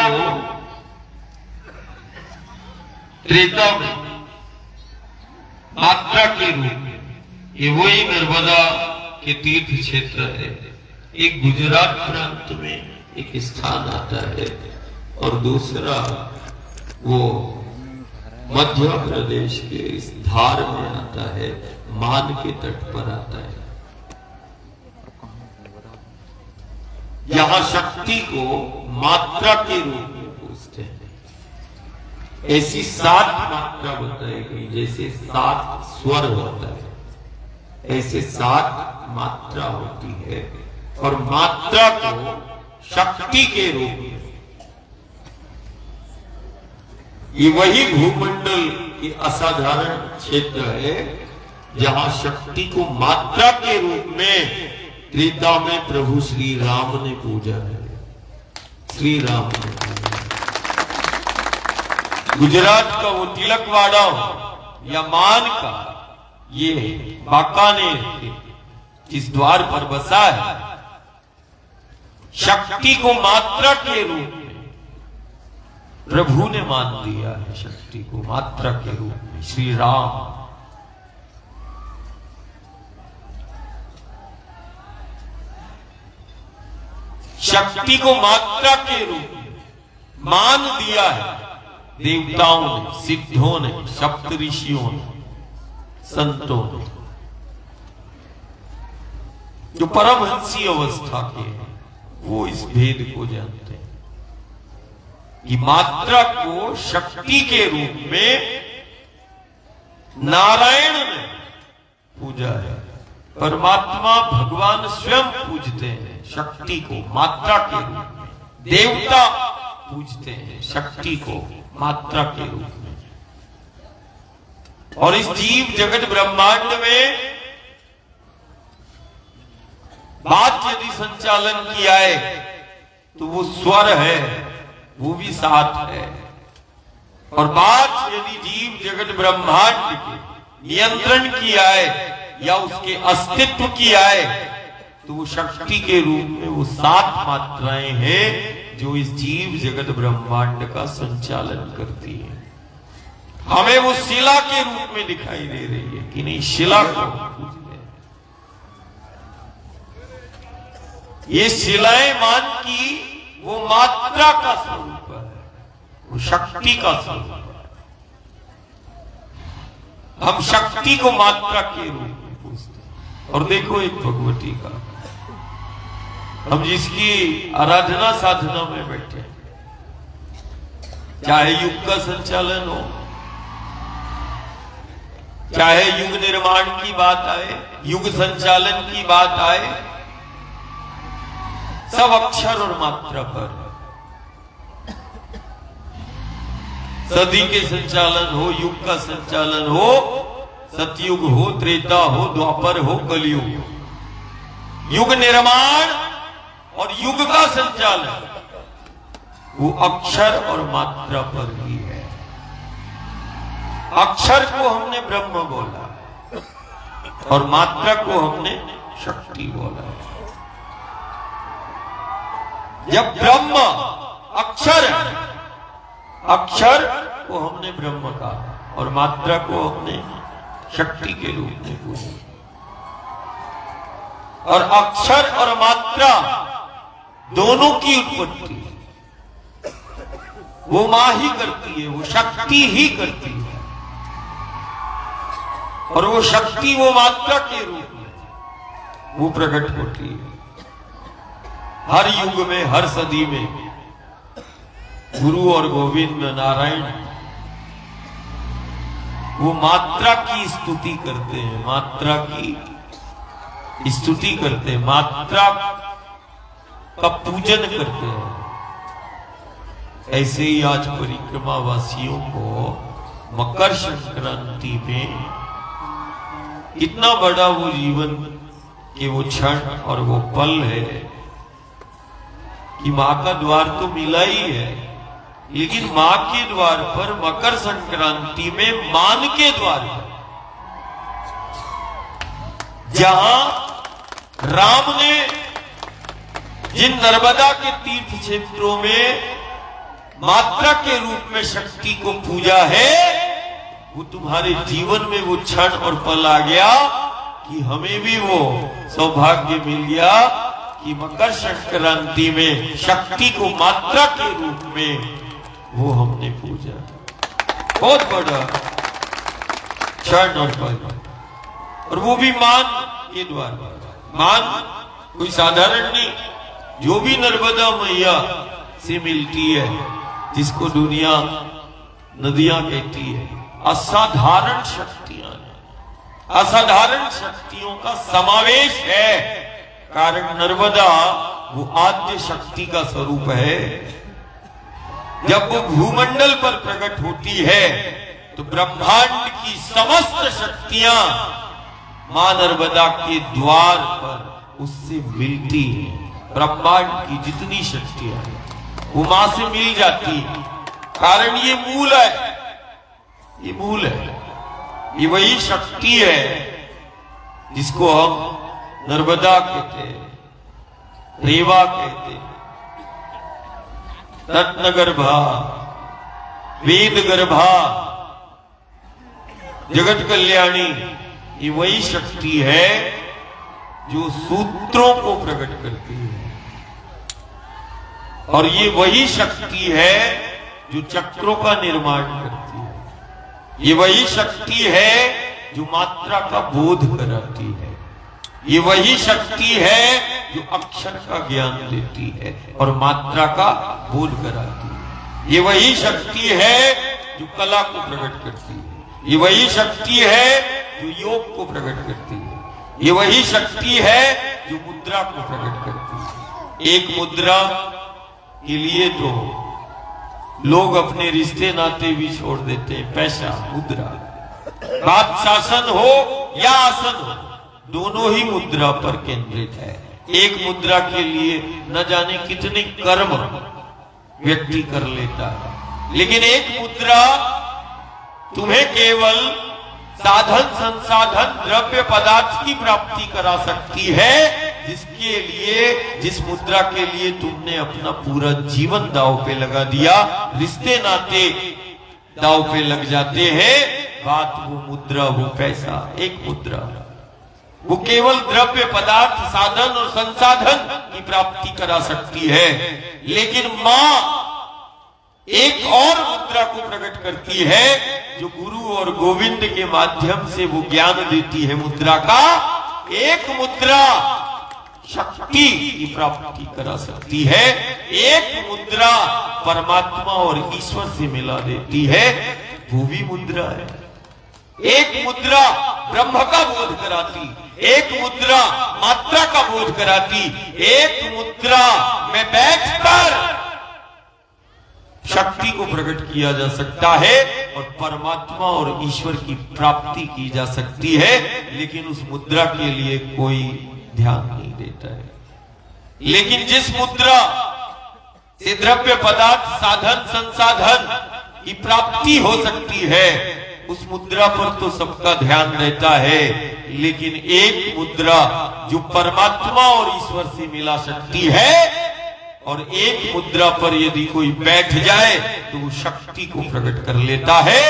को त्रेता में मात्रा के रूप में, ये वही नर्मदा के तीर्थ क्षेत्र है। एक गुजरात प्रांत में एक स्थान आता है और दूसरा वो मध्य प्रदेश के इस धार में आता है, मान के तट पर आता है। यहां शक्ति को मात्रा के रूप में पूजते हैं। ऐसी 7 मात्रा बताई गई, जैसे 7 स्वर होता है ऐसे 7 मात्रा होती है। और मात्रा को शक्ति के रूप में, ये वही भूमंडल की असाधारण क्षेत्र है जहां शक्ति को मात्रा के रूप में त्रेता में प्रभु श्री राम ने पूजा है। श्री राम ने गुजरात का वो तिलकवाड़ा या मान का ये बाकानेर जिस द्वार पर बसा है, शक्ति को मात्रा के रूप में प्रभु ने मान लिया है। शक्ति को मात्रा के रूप में श्री राम। शक्ति को मात्रा के रूप में मान दिया है देवताओं ने, सिद्धों ने, सप्तऋषियों ने, संतों ने, जो परमहंसी अवस्था के हैं, वो इस भेद को जानते हैं कि मात्रा को शक्ति के रूप में नारायण ने पूजा है। परमात्मा भगवान स्वयं पूजते हैं शक्ति को मात्रा के रूप में, देवता पूजते हैं शक्ति को मात्रा के रूप में। और इस जीव जगत ब्रह्मांड में बात यदि संचालन किया है तो वो स्वर है, वो भी 7 है। और बात यदि जीव जगत ब्रह्मांड के नियंत्रण किया है या उसके अस्तित्व किया है तो वो शक्ति के रूप में वो 7 मात्राएं हैं जो इस जीव जगत ब्रह्मांड का संचालन करती है। हमें वो शिला के रूप में दिखाई दे रही है कि नहीं, शिला को पूजते हैं। ये शिलाएं मान की वो मात्रा का स्वरूप है, वो शक्ति का स्वरूप है। हम शक्ति को मात्रा के रूप में पूजते हैं। और देखो एक भगवती का, हम जिसकी आराधना साधना में बैठे, चाहे युग का संचालन हो, चाहे युग निर्माण की बात आए, युग संचालन की बात आए, सब अक्षर और मात्रा पर। सदी के संचालन हो, युग का संचालन हो, सतयुग हो, त्रेता हो, द्वापर हो, कलयुग, युग निर्माण और युग का संचालन वो अक्षर और मात्रा पर ही है। अक्षर को हमने ब्रह्म बोला और मात्रा को हमने शक्ति बोला। जब ब्रह्म अक्षर है, अक्षर को हमने ब्रह्म कहा और मात्रा को हमने शक्ति के रूप में पूछा। और अक्षर और मात्रा दोनों की उत्पत्ति वो मां ही करती है, वो शक्ति ही करती है। और वो शक्ति वो मात्रा के रूप में वो प्रकट होती है। हर युग में, हर सदी में गुरु और गोविंद नारायण वो मात्रा की स्तुति करते हैं, मात्रा की स्तुति करते हैं, मात्रा का पूजन करते हैं। ऐसे ही आज परिक्रमा वासियों को मकर संक्रांति में कितना बड़ा वो जीवन के वो क्षण और वो पल है कि मां का द्वार तो मिला ही है, लेकिन मां के द्वार पर मकर संक्रांति में मान के द्वार पर जहां राम ने जिन नर्मदा के तीर्थ क्षेत्रों में मात्रा के रूप में शक्ति को पूजा है, वो तुम्हारे जीवन में वो क्षण और पल आ गया कि हमें भी वो सौभाग्य मिल गया कि मकर संक्रांति में शक्ति को मात्रा के रूप में वो हमने पूजा। बहुत बड़ा क्षण और पल, और वो भी मान के द्वारा। मान कोई साधारण नहीं, जो भी नर्मदा मैया से मिलती है, जिसको दुनिया नदियां कहती है, असाधारण शक्तियां हैं, असाधारण शक्तियों का समावेश है। कारण नर्मदा वो आद्य शक्ति का स्वरूप है। जब वो भूमंडल पर प्रकट होती है तो ब्रह्मांड की समस्त शक्तियां मां नर्मदा के द्वार पर उससे मिलती है। ब्रह्मांड की जितनी शक्तियां हैं वो मां से मिल जाती है। कारण ये मूल है, ये मूल है, ये वही शक्ति है जिसको हम नर्मदा कहते हैं, रेवा कहते हैं, रत्न गर्भा, वेद गर्भा, जगत कल्याणी। ये वही शक्ति है जो सूत्रों को प्रकट करती है, और ये वही शक्ति है जो चक्रों का निर्माण करती है। ये वही शक्ति है जो मात्रा का बोध कराती है। ये वही शक्ति है जो अक्षर का ज्ञान देती है और मात्रा का बोध कराती है। ये वही शक्ति है जो कला को प्रकट करती है। ये वही शक्ति है जो योग को प्रकट करती है। ये वही शक्ति है जो मुद्रा को प्रकट करती है। एक मुद्रा के लिए तो लोग अपने रिश्ते नाते भी छोड़ देते हैं। पैसा, मुद्रा, बात शासन हो या आसन हो, दोनों ही मुद्रा पर केंद्रित है। एक मुद्रा के लिए न जाने कितने कर्म व्यक्ति कर लेता है, लेकिन एक मुद्रा तुम्हें केवल साधन, संसाधन, द्रव्य पदार्थ की प्राप्ति करा सकती है, जिसके लिए, जिस मुद्रा के लिए तुमने अपना पूरा जीवन दांव पे लगा दिया। रिश्ते नाते दांव पे लग जाते हैं। बात वो मुद्रा, वो पैसा, एक मुद्रा, वो केवल द्रव्य पदार्थ, साधन और संसाधन की प्राप्ति करा सकती है। लेकिन मां एक और मुद्रा को प्रकट करती है जो गुरु और गोविंद के माध्यम से वो ज्ञान देती है। मुद्रा का एक मुद्रा शक्ति की प्राप्ति करा सकती है। एक मुद्रा परमात्मा और ईश्वर से मिला देती है, वो भी मुद्रा है। एक मुद्रा ब्रह्म का बोध कराती, एक मुद्रा मात्रा का बोध कराती, एक मुद्रा में बैठकर शक्ति को प्रकट किया जा सकता है और परमात्मा और ईश्वर की प्राप्ति की जा सकती है। लेकिन उस मुद्रा के लिए कोई ध्यान नहीं देता है। लेकिन जिस मुद्रा से द्रव्य पदार्थ, साधन, संसाधन की प्राप्ति हो सकती है, उस मुद्रा पर तो सबका ध्यान रहता है। लेकिन एक मुद्रा जो परमात्मा और ईश्वर से मिला सकती है, और एक मुद्रा पर यदि कोई बैठ जाए तो वो शक्ति को प्रकट कर लेता है।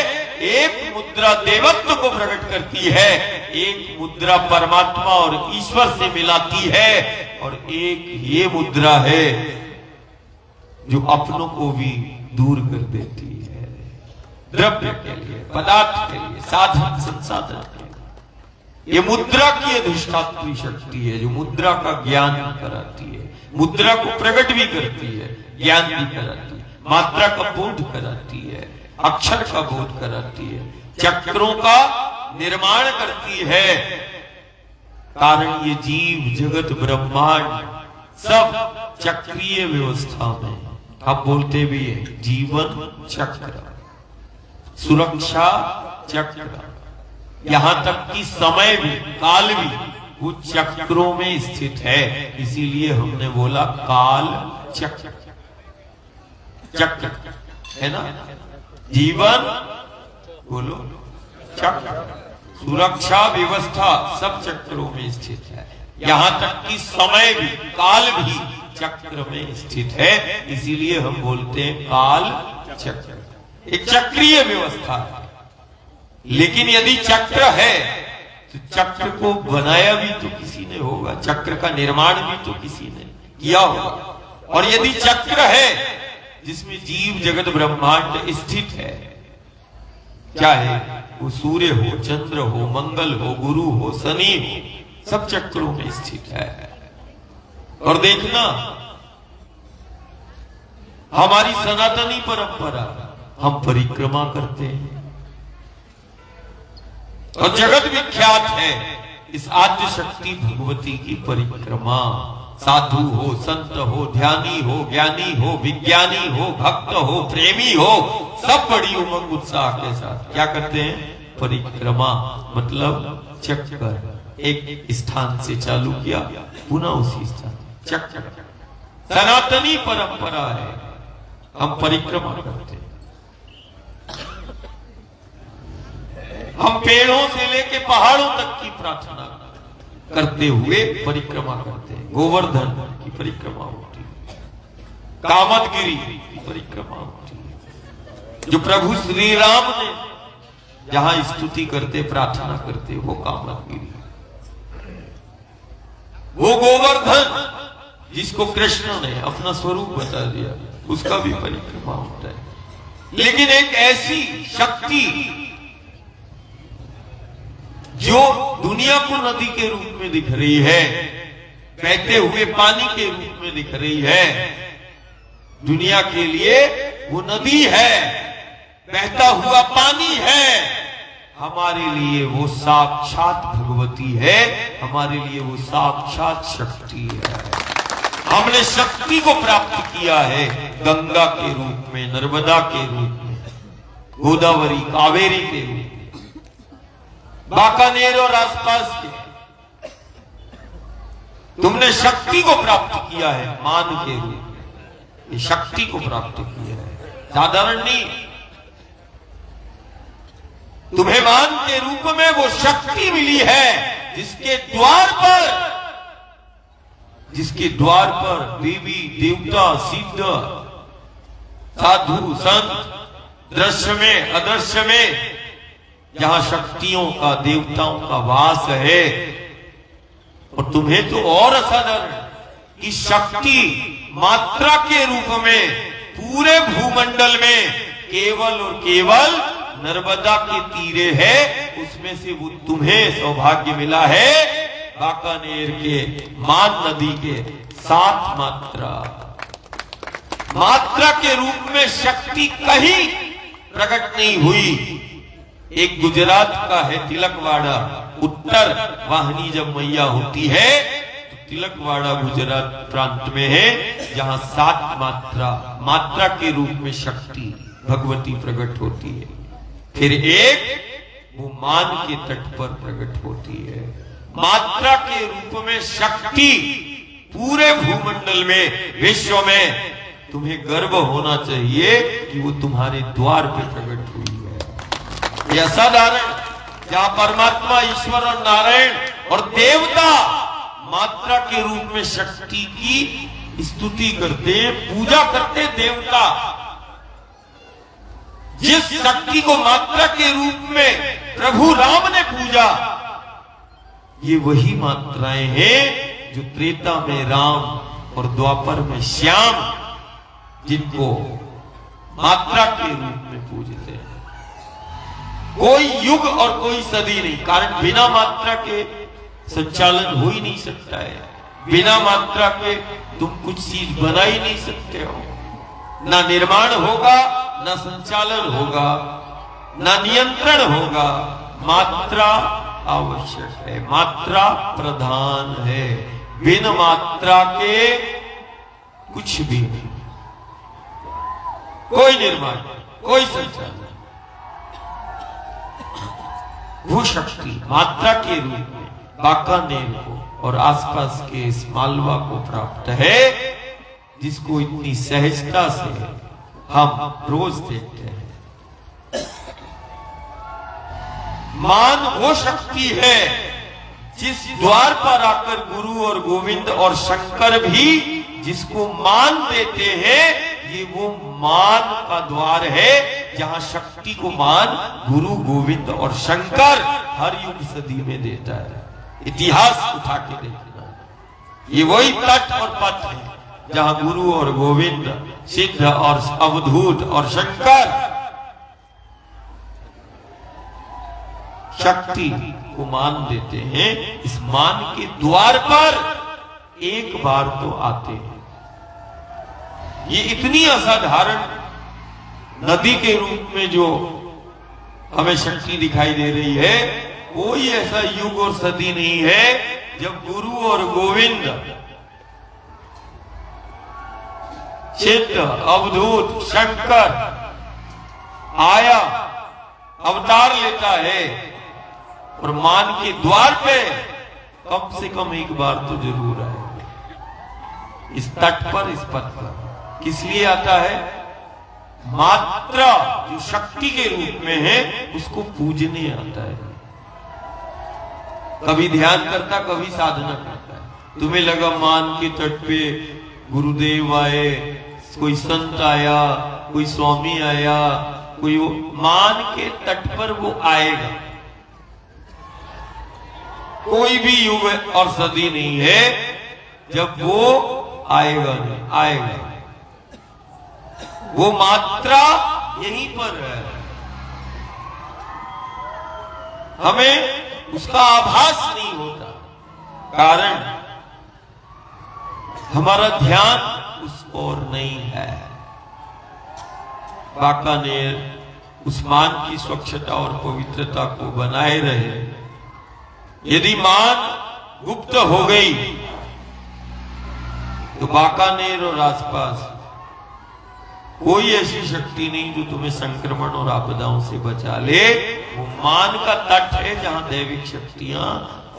एक मुद्रा देवत्व को प्रकट करती है, एक मुद्रा परमात्मा और ईश्वर से मिलाती है, और एक ये मुद्रा है जो अपनों को भी दूर कर देती है। द्रव्य के लिए, पदार्थ के लिए, साधन, संसाधन के लिए। ये मुद्रा की अधिष्ठात्री शक्ति है जो मुद्रा का ज्ञान कराती है, मुद्रा को प्रकट भी करती है, ज्ञान भी कराती है, मात्रा का बोध कराती है, अक्षर का बोध कराती है, चक्रों का निर्माण करती है। कारण ये जीव जगत ब्रह्मांड सब चक्रीय व्यवस्था में, हम बोलते भी है जीवन चक्र, सुरक्षा चक्र, यहां तक कि समय भी, काल भी वो चक्रों में स्थित है। इसीलिए हमने बोला काल चक्र, चक्र है ना। जीवन बोलो चक्र, सुरक्षा व्यवस्था सब चक्रों में स्थित है। यहां तक कि समय भी, काल भी चक्र में स्थित है। इसीलिए हम बोलते हैं काल चक्र, एक चक्रीय व्यवस्था है। लेकिन यदि चक्र है तो चक्र को बनाया भी तो किसी ने होगा, चक्र का निर्माण भी तो किसी ने किया होगा। और यदि चक्र है जिसमें जीव जगत ब्रह्मांड स्थित है, चाहे वो सूर्य हो, चंद्र हो, मंगल हो, गुरु हो, शनि हो, सब चक्रों में स्थित है। और देखना, हमारी सनातनी परंपरा, हम परिक्रमा करते हैं और जगत विख्यात है इस आद्य शक्ति भगवती की परिक्रमा। साधु हो, संत हो, ध्यानी हो, ज्ञानी हो, विज्ञानी हो, भक्त हो, प्रेमी हो, सब बड़ी उमंग उत्साह के साथ क्या करते हैं? परिक्रमा। मतलब चक्कर एक स्थान से चालू किया, पुनः उसी स्थान। चक्कर सनातनी परंपरा है, हम परिक्रमा करते हैं। हम पेड़ों से लेके पहाड़ों तक की प्रार्थना करते हुए परिक्रमा करते हैं। गोवर्धन की परिक्रमा होती है, कामदगिरी की परिक्रमा होती है। जो प्रभु श्री राम ने जहां स्तुति करते, प्रार्थना करते, वो कामदगिरी। वो गोवर्धन जिसको कृष्ण ने अपना स्वरूप बता दिया, उसका भी परिक्रमा होता है। लेकिन एक ऐसी शक्ति जो दुनिया को नदी के रूप में दिख रही है, बहते हुए पानी के रूप में दिख रही है, दुनिया के लिए वो नदी है, बहता हुआ पानी है, हमारे लिए वो साक्षात भगवती है, हमारे लिए वो साक्षात शक्ति है। हमने शक्ति को प्राप्त किया है गंगा के रूप में, नर्मदा के रूप में, गोदावरी, कावेरी के रूप में, बाकानेर और आसपास के। तुमने शक्ति को प्राप्त किया है मान के रूप में, ये शक्ति को प्राप्त किया है, साधारण नहीं। तुम्हें मान के रूप में वो शक्ति मिली है जिसके द्वार पर देवी देवता, सिद्ध, साधु, संत, दृश्य में अदृश्य में, जहां शक्तियों का, देवताओं का वास है। और तुम्हें तो और असाधारण कि शक्ति मात्रा के रूप में पूरे भूमंडल में केवल और केवल नर्मदा के तीरे है, उसमें से वो तुम्हें सौभाग्य मिला है बाकानेर के मान नदी के 7 मात्रा के रूप में शक्ति कहीं प्रकट नहीं हुई। एक गुजरात का है तिलकवाड़ा, उत्तर वाहिनी जब मैया होती है तो तिलकवाड़ा गुजरात प्रांत में है, जहां 7 मात्रा के रूप में शक्ति भगवती प्रकट होती है। फिर एक वो मान के तट पर प्रकट होती है। मात्रा के रूप में शक्ति पूरे भूमंडल में, विश्व में तुम्हें गर्व होना चाहिए कि वो तुम्हारे द्वार पे प्रकट हुई है। यह असाधारण, जहां परमात्मा, ईश्वर और नारायण और देवता मात्रा के रूप में शक्ति की स्तुति करते, पूजा करते। देवता जिस शक्ति को मात्रा के रूप में प्रभु राम ने पूजा, ये वही मात्राएं हैं जो त्रेता में राम और द्वापर में श्याम, जिनको मात्रा के रूप में पूजते हैं। कोई युग और कोई सदी नहीं, कारण बिना मात्रा के संचालन हो ही नहीं सकता है। बिना मात्रा के तुम कुछ चीज बना ही नहीं सकते हो। ना निर्माण होगा, ना संचालन होगा, ना नियंत्रण होगा। मात्रा आवश्यक है, मात्रा प्रधान है। बिन मात्रा के कुछ भी नहीं, कोई निर्माण, कोई संचालन। वो शक्ति मात्रा के रूप में बाकानेर को और आसपास के इस मालवा को प्राप्त है, जिसको इतनी सहजता से हम रोज देखते हैं। मान वो शक्ति है जिस द्वार पर आकर गुरु और गोविंद और शंकर भी जिसको मान देते हैं, ये वो मान का द्वार है जहां शक्ति को मान गुरु गोविंद और शंकर हर युग सदी में देता है। इतिहास उठा के देखना, ये वही तट और पथ है जहां गुरु और गोविंद, सिद्ध और अवधूत और शंकर शक्ति को मान देते हैं। इस मान के द्वार पर एक बार तो आते हैं। ये इतनी असाधारण नदी के रूप में जो हमें शक्ति दिखाई दे रही है, कोई ऐसा युग और सदी नहीं है जब गुरु और गोविंद, सिद्ध अवधूत शंकर आया, अवतार लेता है और मान के द्वार पे कम से कम एक बार तो जरूर आए। इस तट पर, इस पथ पर किस लिए आता है? मात्रा जो शक्ति के रूप में है उसको पूजने आता है। कभी ध्यान करता, कभी साधना करता है। तुम्हें लगा मान के तट पे गुरुदेव आए, कोई संत आया, कोई स्वामी आया, कोई वो, मान के तट पर वो आएगा। कोई भी युग और सदी नहीं है जब वो आएगा नहीं, आएगा। वो मात्रा यहीं पर है, हमें उसका आभास नहीं होता, कारण हमारा ध्यान उस ओर नहीं है। बाकानेर उस मान की स्वच्छता और पवित्रता को बनाए रहे। यदि मान गुप्त हो गई तो बाकानेर और आसपास कोई ऐसी शक्ति नहीं जो तुम्हें संक्रमण और आपदाओं से बचा ले। वो मान का तट है जहां दैविक शक्तियां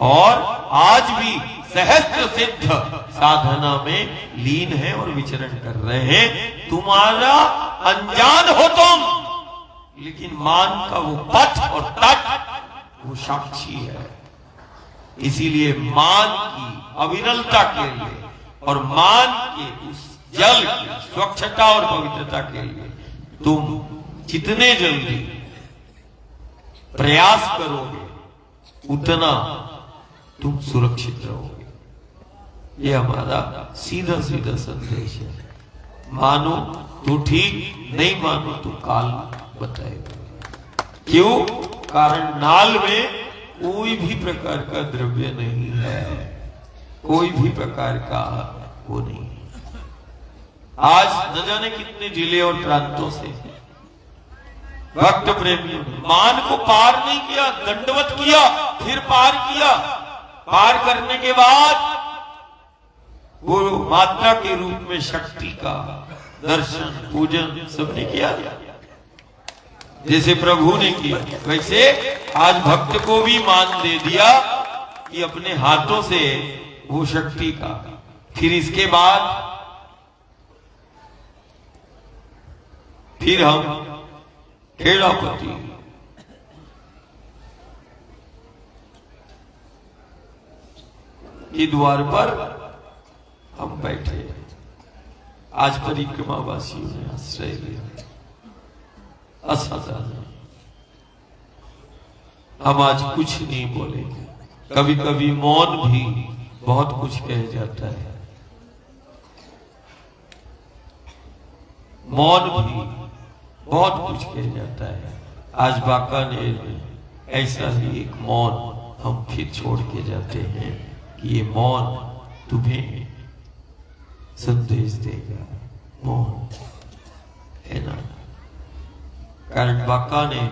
और आज भी सहस्त्र सिद्ध साधना में लीन है और विचरण कर रहे हैं। तुम्हारा अनजान हो तुम, लेकिन मान का वो पथ और तट वो साक्षी है। इसीलिए मान की अविरलता के लिए और मान के उस जल की स्वच्छता और पवित्रता के लिए तुम जितने जल्दी प्रयास करोगे उतना तुम सुरक्षित रहोगे। ये हमारा सीधा सीधा संदेश है। मानो तो ठीक, नहीं मानो तो काल बताएगा। क्यों? कारण नाल में कोई भी प्रकार का द्रव्य नहीं है, कोई भी प्रकार का वो नहीं है। आज न जाने कितने जिले और प्रांतों से भक्त प्रेमियों ने मान को पार नहीं किया, दंडवत किया, फिर पार किया। पार करने के बाद वो मात्रा के रूप में शक्ति का दर्शन, पूजन सबने किया। जैसे प्रभु ने किया, वैसे आज भक्त को भी मान दे दिया कि अपने हाथों से वो शक्ति का। फिर इसके बाद फिर हम खेड़ापति के द्वार पर हम बैठे। आज परिक्रमा वासियों ने आश्रय लिया। असाधारण। हम आज कुछ नहीं बोलेंगे। कभी कभी मौन भी बहुत कुछ कह जाता है। मौन भी बहुत कुछ कह जाता है। आज बाकानेर में ऐसा ही एक मौन हम फिर छोड़ के जाते हैं कि ये मौन तुम्हें संदेश देगा। मौन है ना, कारण बाकानेर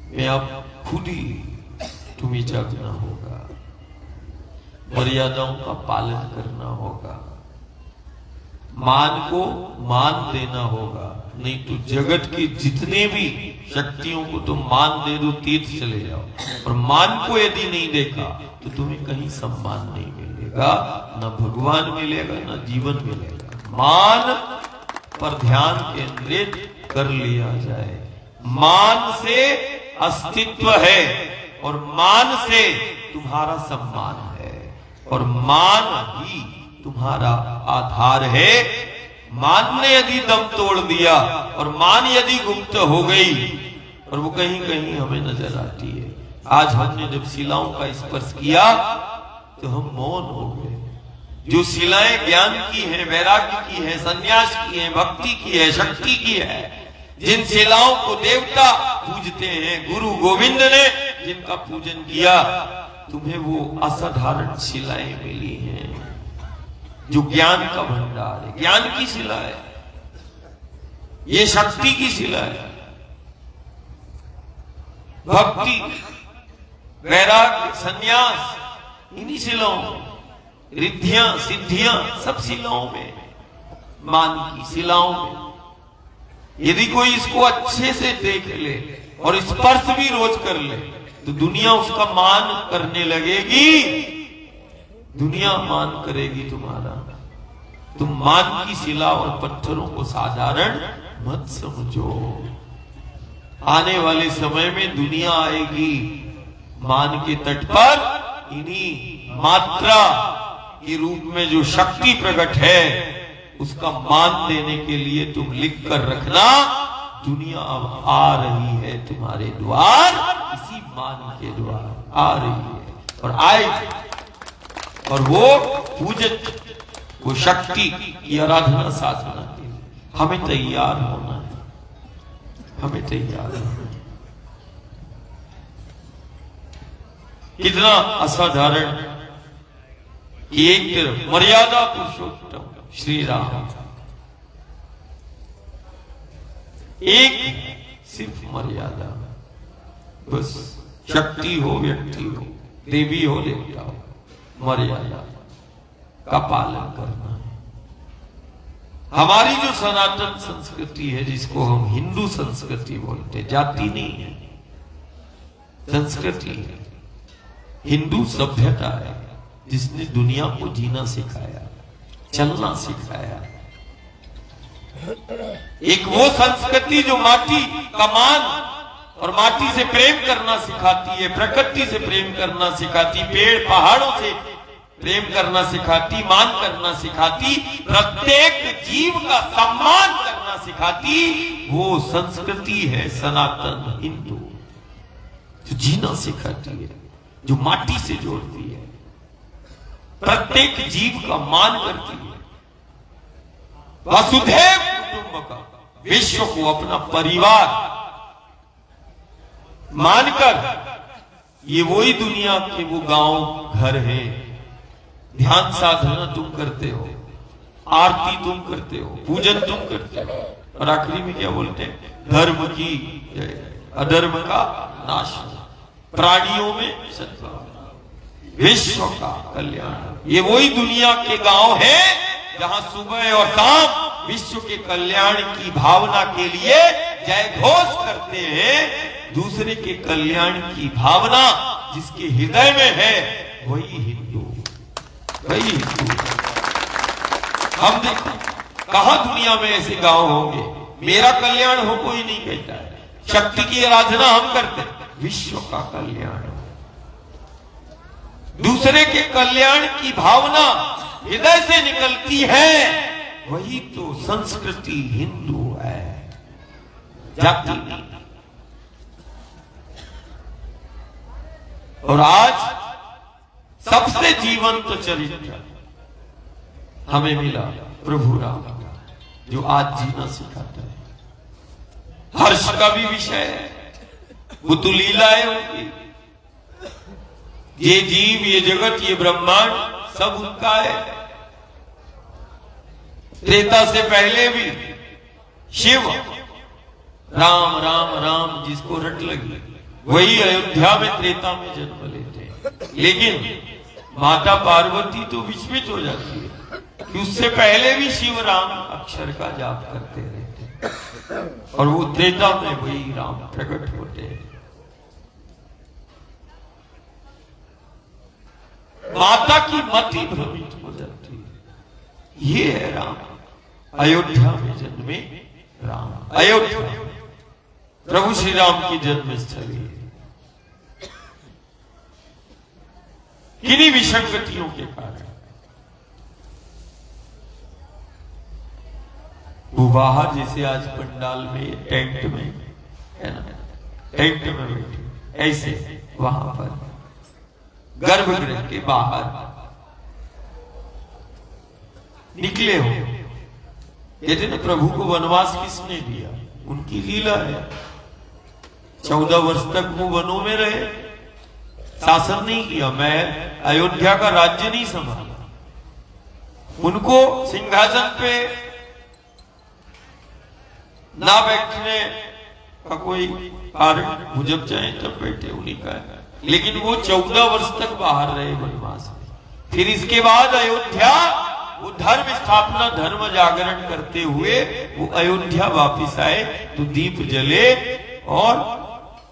में अब खुद ही तुम्हें जागना होगा, मर्यादाओं का पालन करना होगा, मान को मान देना होगा। नहीं तो जगत की जितने भी शक्तियों को तुम मान दे दो, तीर्थ चले जाओ। और मान को यदि नहीं देखा तो तुम्हें कहीं सम्मान नहीं मिलेगा, न भगवान मिलेगा, न जीवन मिलेगा। मान पर ध्यान केंद्रित कर लिया जाए। मान से अस्तित्व है और मान से तुम्हारा सम्मान है। और मान ही तुम्हारा आधार है। मान ने यदि दम तोड़ दिया और मान यदि गुप्त हो गई, और वो कहीं कहीं हमें नजर आती है। आज हमने जब शिलाओं का स्पर्श किया तो हम मौन हो गए। जो शिलाएं ज्ञान की है, वैराग्य की है, संन्यास की है, भक्ति की है, शक्ति की है, जिन शिलाओं को देवता पूजते हैं, गुरु गोविंद ने जिनका पूजन किया, तुम्हें वो असाधारण शिलाएं मिली हैं जो ज्ञान का भंडार है, ज्ञान की शिला है, ये शक्ति की शिला है। भक्ति, वैराग्य, संन्यास इन्हीं शिलाओं में, रिद्धियां सिद्धियां सब शिलाओं में, मान की शिलाओं में। यदि कोई इसको अच्छे से देख ले और स्पर्श भी रोज कर ले तो दुनिया उसका मान करने लगेगी, दुनिया मान करेगी तुम्हारा। तुम मान की शिला और पत्थरों को साधारण मत समझो। आने वाले समय में दुनिया आएगी मान के तट पर, इन्हीं मात्रा के रूप में जो शक्ति प्रकट है उसका मान देने के लिए तुम लिख कर रखना, दुनिया अब आ रही है तुम्हारे द्वार, इसी मान के द्वार आ रही है और आएगी। और वो पूजन, वो शक्ति की आराधना साधना के लिए हमें तैयार होना है, हमें तैयार होना है। कितना असाधारण कि एक तरफ मर्यादा पुरुषोत्तम श्री राम, एक सिर्फ मर्यादा, बस शक्ति हो, व्यक्ति हो, देवी हो, देवता हो, मर्यादा का पालन करना है। हमारी जो सनातन संस्कृति है, जिसको हम हिंदू संस्कृति बोलते, जाति नहीं है, संस्कृति है, हिंदू सभ्यता है, जिसने दुनिया को जीना सिखाया, चलना सिखाया। एक वो संस्कृति जो माटी का मान और माटी से प्रेम करना सिखाती है, प्रकृति से प्रेम करना सिखाती, पेड़ पहाड़ों से प्रेम करना सिखाती, मान करना सिखाती, प्रत्येक जीव का सम्मान करना सिखाती, वो संस्कृति है सनातन हिंदू, जो जीना सिखाती है, जो माटी से जोड़ती है, प्रत्येक जीव का मान करती है, वसुधैव कुटुंबकम, विश्व को अपना परिवार मानकर। ये वही दुनिया के वो गांव घर है। ध्यान साधना तुम करते हो, आरती तुम करते हो, पूजन तुम करते हो, और आखिरी में क्या बोलते हैं? धर्म की जय, अधर्म का नाश, प्राणियों में सद्भावना, विश्व का कल्याण। ये वही दुनिया के गांव है जहां सुबह और शाम विश्व के कल्याण की भावना के लिए जय घोष करते हैं। दूसरे के कल्याण की भावना जिसके हृदय में है वही हिंदू, वही हिंदू। हम देखो कहां दुनिया में ऐसे गांव होंगे, मेरा कल्याण हो कोई नहीं कहता है। शक्ति की आराधना हम करते, विश्व का कल्याण, दूसरे के कल्याण की भावना हृदय से निकलती है, वही तो संस्कृति हिंदू है, जाति नहीं। और आज सबसे जीवंत चरित्र हमें मिला प्रभु राम, जो आज जीना सिखाता है। हर्ष का भी विषय है, वो तो लीला है उनकी। ये जीव, ये जगत, ये ब्रह्मांड सब उनका है। त्रेता से पहले भी शिव राम राम राम जिसको रट लगी, वही अयोध्या में त्रेता में जन्म लेते हैं। लेकिन माता पार्वती तो विस्मित हो जाती है कि उससे पहले भी शिव राम अक्षर का जाप करते रहते हैं, और वो त्रेता में वही राम प्रकट होते हैं। माता की मति भ्रमित हो जाती है। ये है राम, अयोध्या में जन्मे राम। अयोध्या प्रभु श्री राम की जन्मस्थली है। किन्हीं विसंगतियों के कारण वो बाहर, जैसे आज पंडाल में टेंट में है ना, टेंट में बैठे, ऐसे वहां पर गर्भगृह के बाहर निकले हो। कहते ना, प्रभु को वनवास किसने दिया? उनकी लीला है। 14 वर्ष तक वो वनों में रहे, शासन नहीं किया। मैं अयोध्या का राज्य नहीं संभाला। उनको सिंहासन पे ना बैठने का कोई कारण, वो जब चाहे तब बैठे, उन्हीं का है। लेकिन वो 14 वर्ष तक बाहर रहे वनवास में। फिर इसके बाद अयोध्या, वो धर्म स्थापना, धर्म जागरण करते हुए वो अयोध्या वापिस आए, तो दीप जले और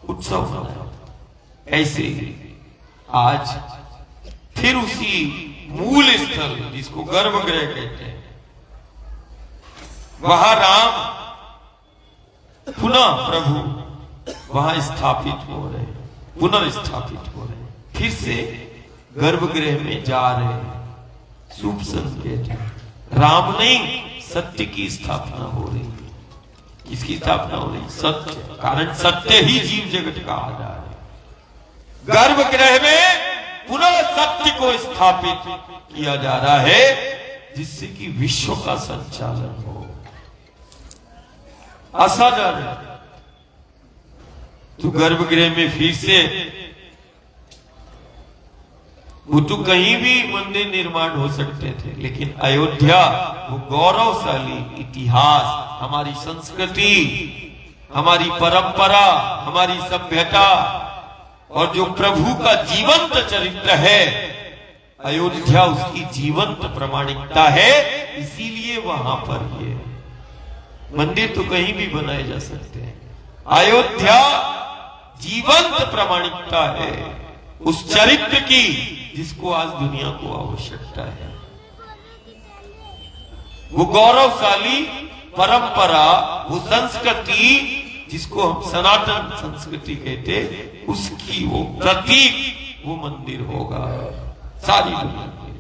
उत्सव मनाया। ऐसे ही आज फिर उसी मूल स्थल, जिसको गर्भगृह कहते हैं, वहां राम पुनः प्रभु वहां स्थापित हो रहे, पुनर्स्थापित हो रहे, फिर से गर्भगृह में जा रहे हैं। शुभ संकेत है। राम नहीं, सत्य की स्थापना हो रही है। किसकी स्थापना हो रही? सत्य। कारण सत्य ही जीव जगत का आधार है। गर्भगृह में पुनः सत्य को स्थापित किया जा रहा है, जिससे कि विश्व का संचालन हो। असाधारण। तो गर्भगृह में फिर से, वो तो कहीं भी मंदिर निर्माण हो सकते थे, लेकिन अयोध्या वो गौरवशाली इतिहास, हमारी संस्कृति, हमारी परंपरा, हमारी सभ्यता और जो प्रभु का जीवंत चरित्र है, अयोध्या उसकी जीवंत प्रामाणिकता है। इसीलिए वहां पर ये मंदिर तो कहीं भी बनाए जा सकते हैं। अयोध्या जीवंत प्रामाणिकता है उस चरित्र की, जिसको आज दुनिया को आवश्यकता है। वो गौरवशाली परंपरा, वो संस्कृति, जिसको हम सनातन संस्कृति कहते, उसकी वो प्रतीक, वो मंदिर होगा सारी दुनिया में।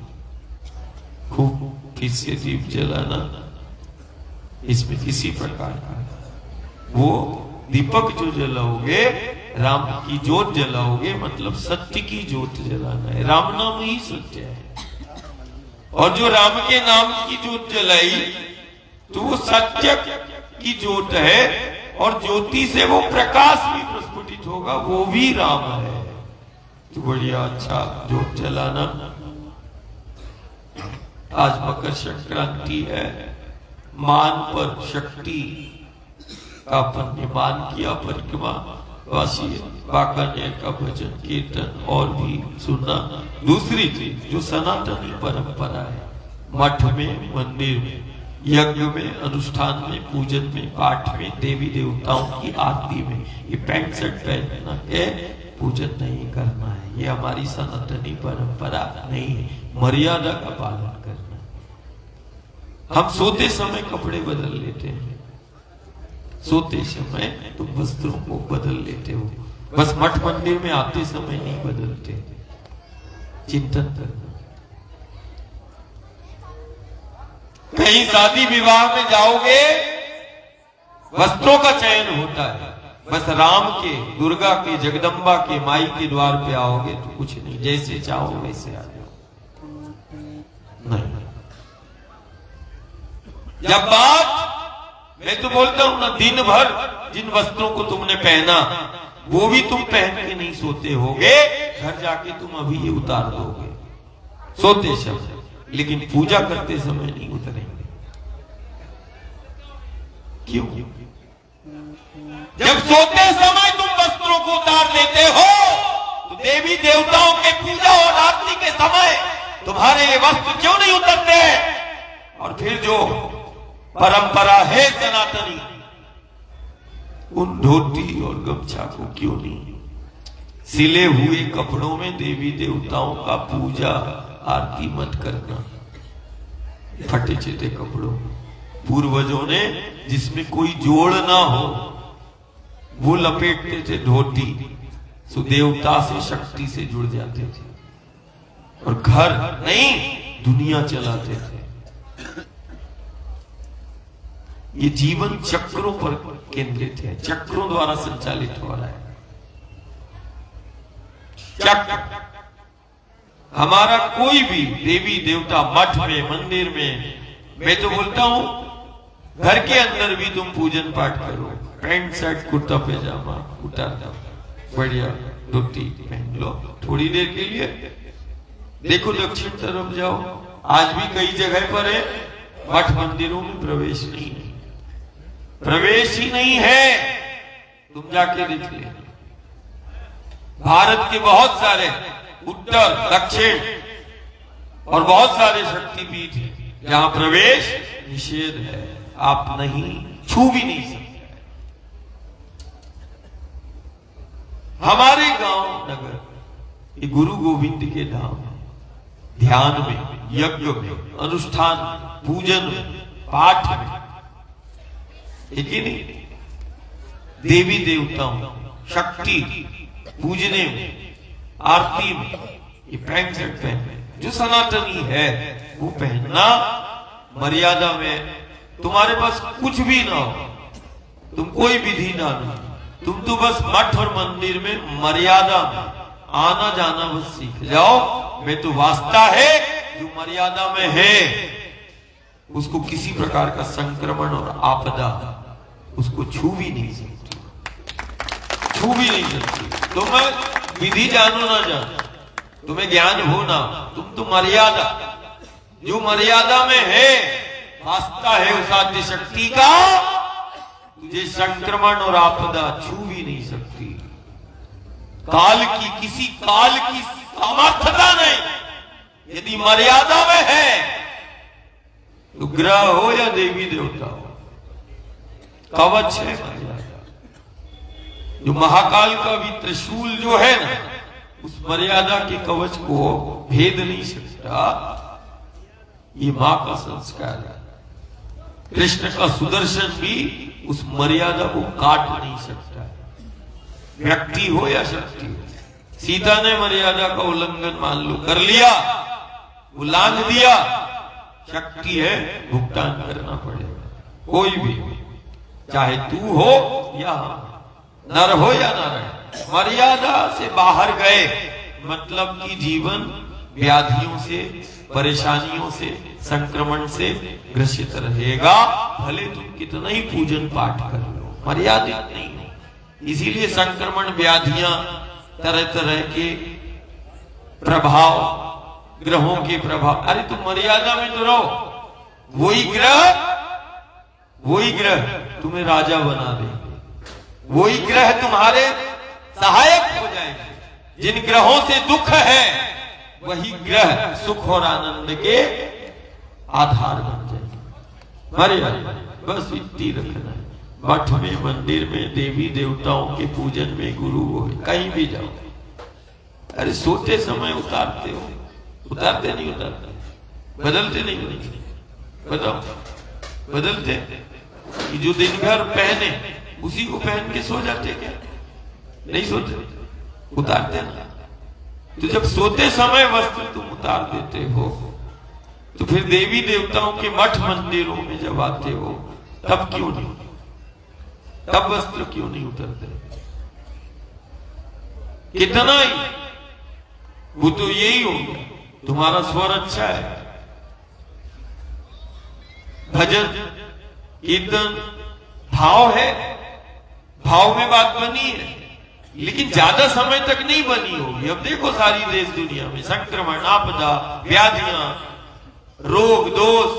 खूब फिर से दीप जलाना, इसमें किसी प्रकार का वो दीपक जो जलाओगे, राम की जोत जलाओगे, मतलब सत्य की जोत जलाना है। राम नाम ही सत्य है, और जो राम के नाम की जोत जलाई, तो वो सत्य की जोत है, और ज्योति से वो प्रकाश भी प्रस्फुटित होगा, वो भी राम है। तो बढ़िया अच्छा जोत जलाना। आज मकर संक्रांति है, मान पर शक्ति का अपन ने मान किया, परिक्रमा वासी बाकाने का भजन कीर्तन और भी सुनना। दूसरी चीज जो सनातनी परंपरा है, मठ में, मंदिर में, यज्ञ में, अनुष्ठान में, पूजन में, पाठ में, देवी देवताओं की आरती में, ये पैंट शर्ट पहनना के पूजन नहीं करना है। ये हमारी सनातनी परंपरा नहीं है। मर्यादा का पालन करना। हम सोते समय कपड़े बदल लेते हैं, सोते समय तुम वस्त्रों को बदल लेते हो, बस मठ मंदिर में आते समय नहीं बदलते। चिंतन करना। कहीं शादी विवाह में जाओगे, वस्त्रों का चयन होता है, बस राम के, दुर्गा के, जगदम्बा के, माई के द्वार पे आओगे तो कुछ नहीं, जैसे चाहो वैसे आ जाओ। नहीं, जब बात, मैं तो बोलता हूं ना, दिन भर जिन वस्त्रों को तुमने पहना, वो भी तुम पहन के नहीं सोते होगे, घर जाके तुम अभी ये उतार दोगे सोते समय, लेकिन पूजा करते समय नहीं उतरेंगे। क्यों? जब सोते समय तुम वस्त्रों को उतार लेते हो, तो देवी देवताओं के पूजा और आरती के समय तुम्हारे ये वस्त्र क्यों नहीं उतरते? और फिर जो परंपरा है सनातनी, उन धोती और गमछा को क्यों नहीं? सिले हुए कपड़ों में देवी देवताओं का पूजा आरती मत करना। फटे चिटे कपड़ों, पूर्वजों ने जिसमें कोई जोड़ ना हो वो लपेटते थे धोती, सो देवता से, शक्ति से जुड़ जाते थे। और घर नहीं, दुनिया चलाते थे। ये जीवन चक्रों पर केंद्रित है, चक्रों द्वारा संचालित हो रहा है। चक्र, हमारा कोई भी देवी देवता मठ में, मंदिर में, मैं तो बोलता हूं घर के अंदर भी तुम पूजन पाठ करो, पैंट शर्ट कुर्ता पैजामा उतार दो, बढ़िया धोती पहन लो थोड़ी देर के लिए। देखो दक्षिण तरफ जाओ, आज भी कई जगह पर है, मठ मंदिरों में प्रवेश नहीं है, प्रवेश ही नहीं है। तुम जाके देख ले, भारत के बहुत सारे उत्तर दक्षिण और बहुत सारे शक्तिपीठ जहां प्रवेश निषेध है, आप नहीं छू भी नहीं सकते। हमारे गांव नगर ये गुरु गोविंद के धाम है, ध्यान में, यज्ञ में, अनुष्ठान में, पूजन में, पाठ में, ठीक ही नहीं, देवी देवताओं शक्ति पूजने में, आरती में, ये पैंट शर्ट पहनने जो सनातनी है वो पहनना, मर्यादा में। तुम्हारे पास कुछ भी ना हो, तुम कोई विधि ना लो, तुम तो बस मठ और मंदिर में मर्यादा में आना जाना बस सीख जाओ। मैं तो वास्ता है जो मर्यादा में है उसको किसी प्रकार का संक्रमण और आपदा उसको छू भी नहीं सकती, छू भी नहीं सकती। तुम्हें विधि जानो ना जानो, तुम्हें ज्ञान हो ना, तुम तो मर्यादा, जो मर्यादा में है वास्ता है उस आद्य शक्ति का, तुझे संक्रमण और आपदा छू भी नहीं सकती। काल की, किसी काल की सामर्थ्यता नहीं। यदि मर्यादा में है तो ग्रह हो या देवी देवता हो, कवच है मर्यादा। जो महाकाल का भी त्रिशूल जो है ना, उस मर्यादा के कवच को भेद नहीं सकता। ये मां का संस्कार है। कृष्ण का सुदर्शन भी उस मर्यादा को काट नहीं सकता, व्यक्ति हो या शक्ति हो। सीता ने मर्यादा का उल्लंघन मान लो कर लिया, वो लांघ दिया, शक्ति है, भुगतान करना पड़ेगा। कोई भी, चाहे तू हो या नर हो या नारायण, मर्यादा से बाहर गए मतलब कि जीवन व्याधियों से, परेशानियों से, संक्रमण से ग्रसित रहेगा। भले तुम कितना ही पूजन पाठ कर लो, मर्यादित नहीं हो। इसीलिए संक्रमण, व्याधियां, तरह तरह के प्रभाव, ग्रहों के प्रभाव, अरे तुम मर्यादा में तो रहो। वही ग्रह तुम्हें राजा बना देंगे, वही ग्रह तुम्हारे सहायक हो जाएंगे। जिन ग्रहों से दुख है वही ग्रह सुख और आनंद के आधार बन जाएंगे। मर्यादा बस इतनी रखना है। मठ में, मंदिर में, देवी देवताओं के पूजन में, गुरु हो, कहीं भी जाओ, अरे सोते समय उतारते हो, उतारते नहीं उतारते, बदलते नहीं, बताओ बदलते कि जो दिन भर पहने उसी को पहन के सो जाते क्या? नहीं सोते, उतारते ना। तो जब सोते समय वस्त्र तुम उतार देते हो तो फिर देवी देवताओं के मठ मंदिरों में जब आते हो तब क्यों नहीं, तब वस्त्र क्यों नहीं उतरते? कितना ही वो तो यही हो गया, तुम्हारा स्वर अच्छा है, भजन कीर्तन भाव है, भाव में बात बनी है, लेकिन ज्यादा समय तक नहीं बनी होगी। अब देखो सारी देश दुनिया में संक्रमण, आपदा, व्याधियां, रोग दोष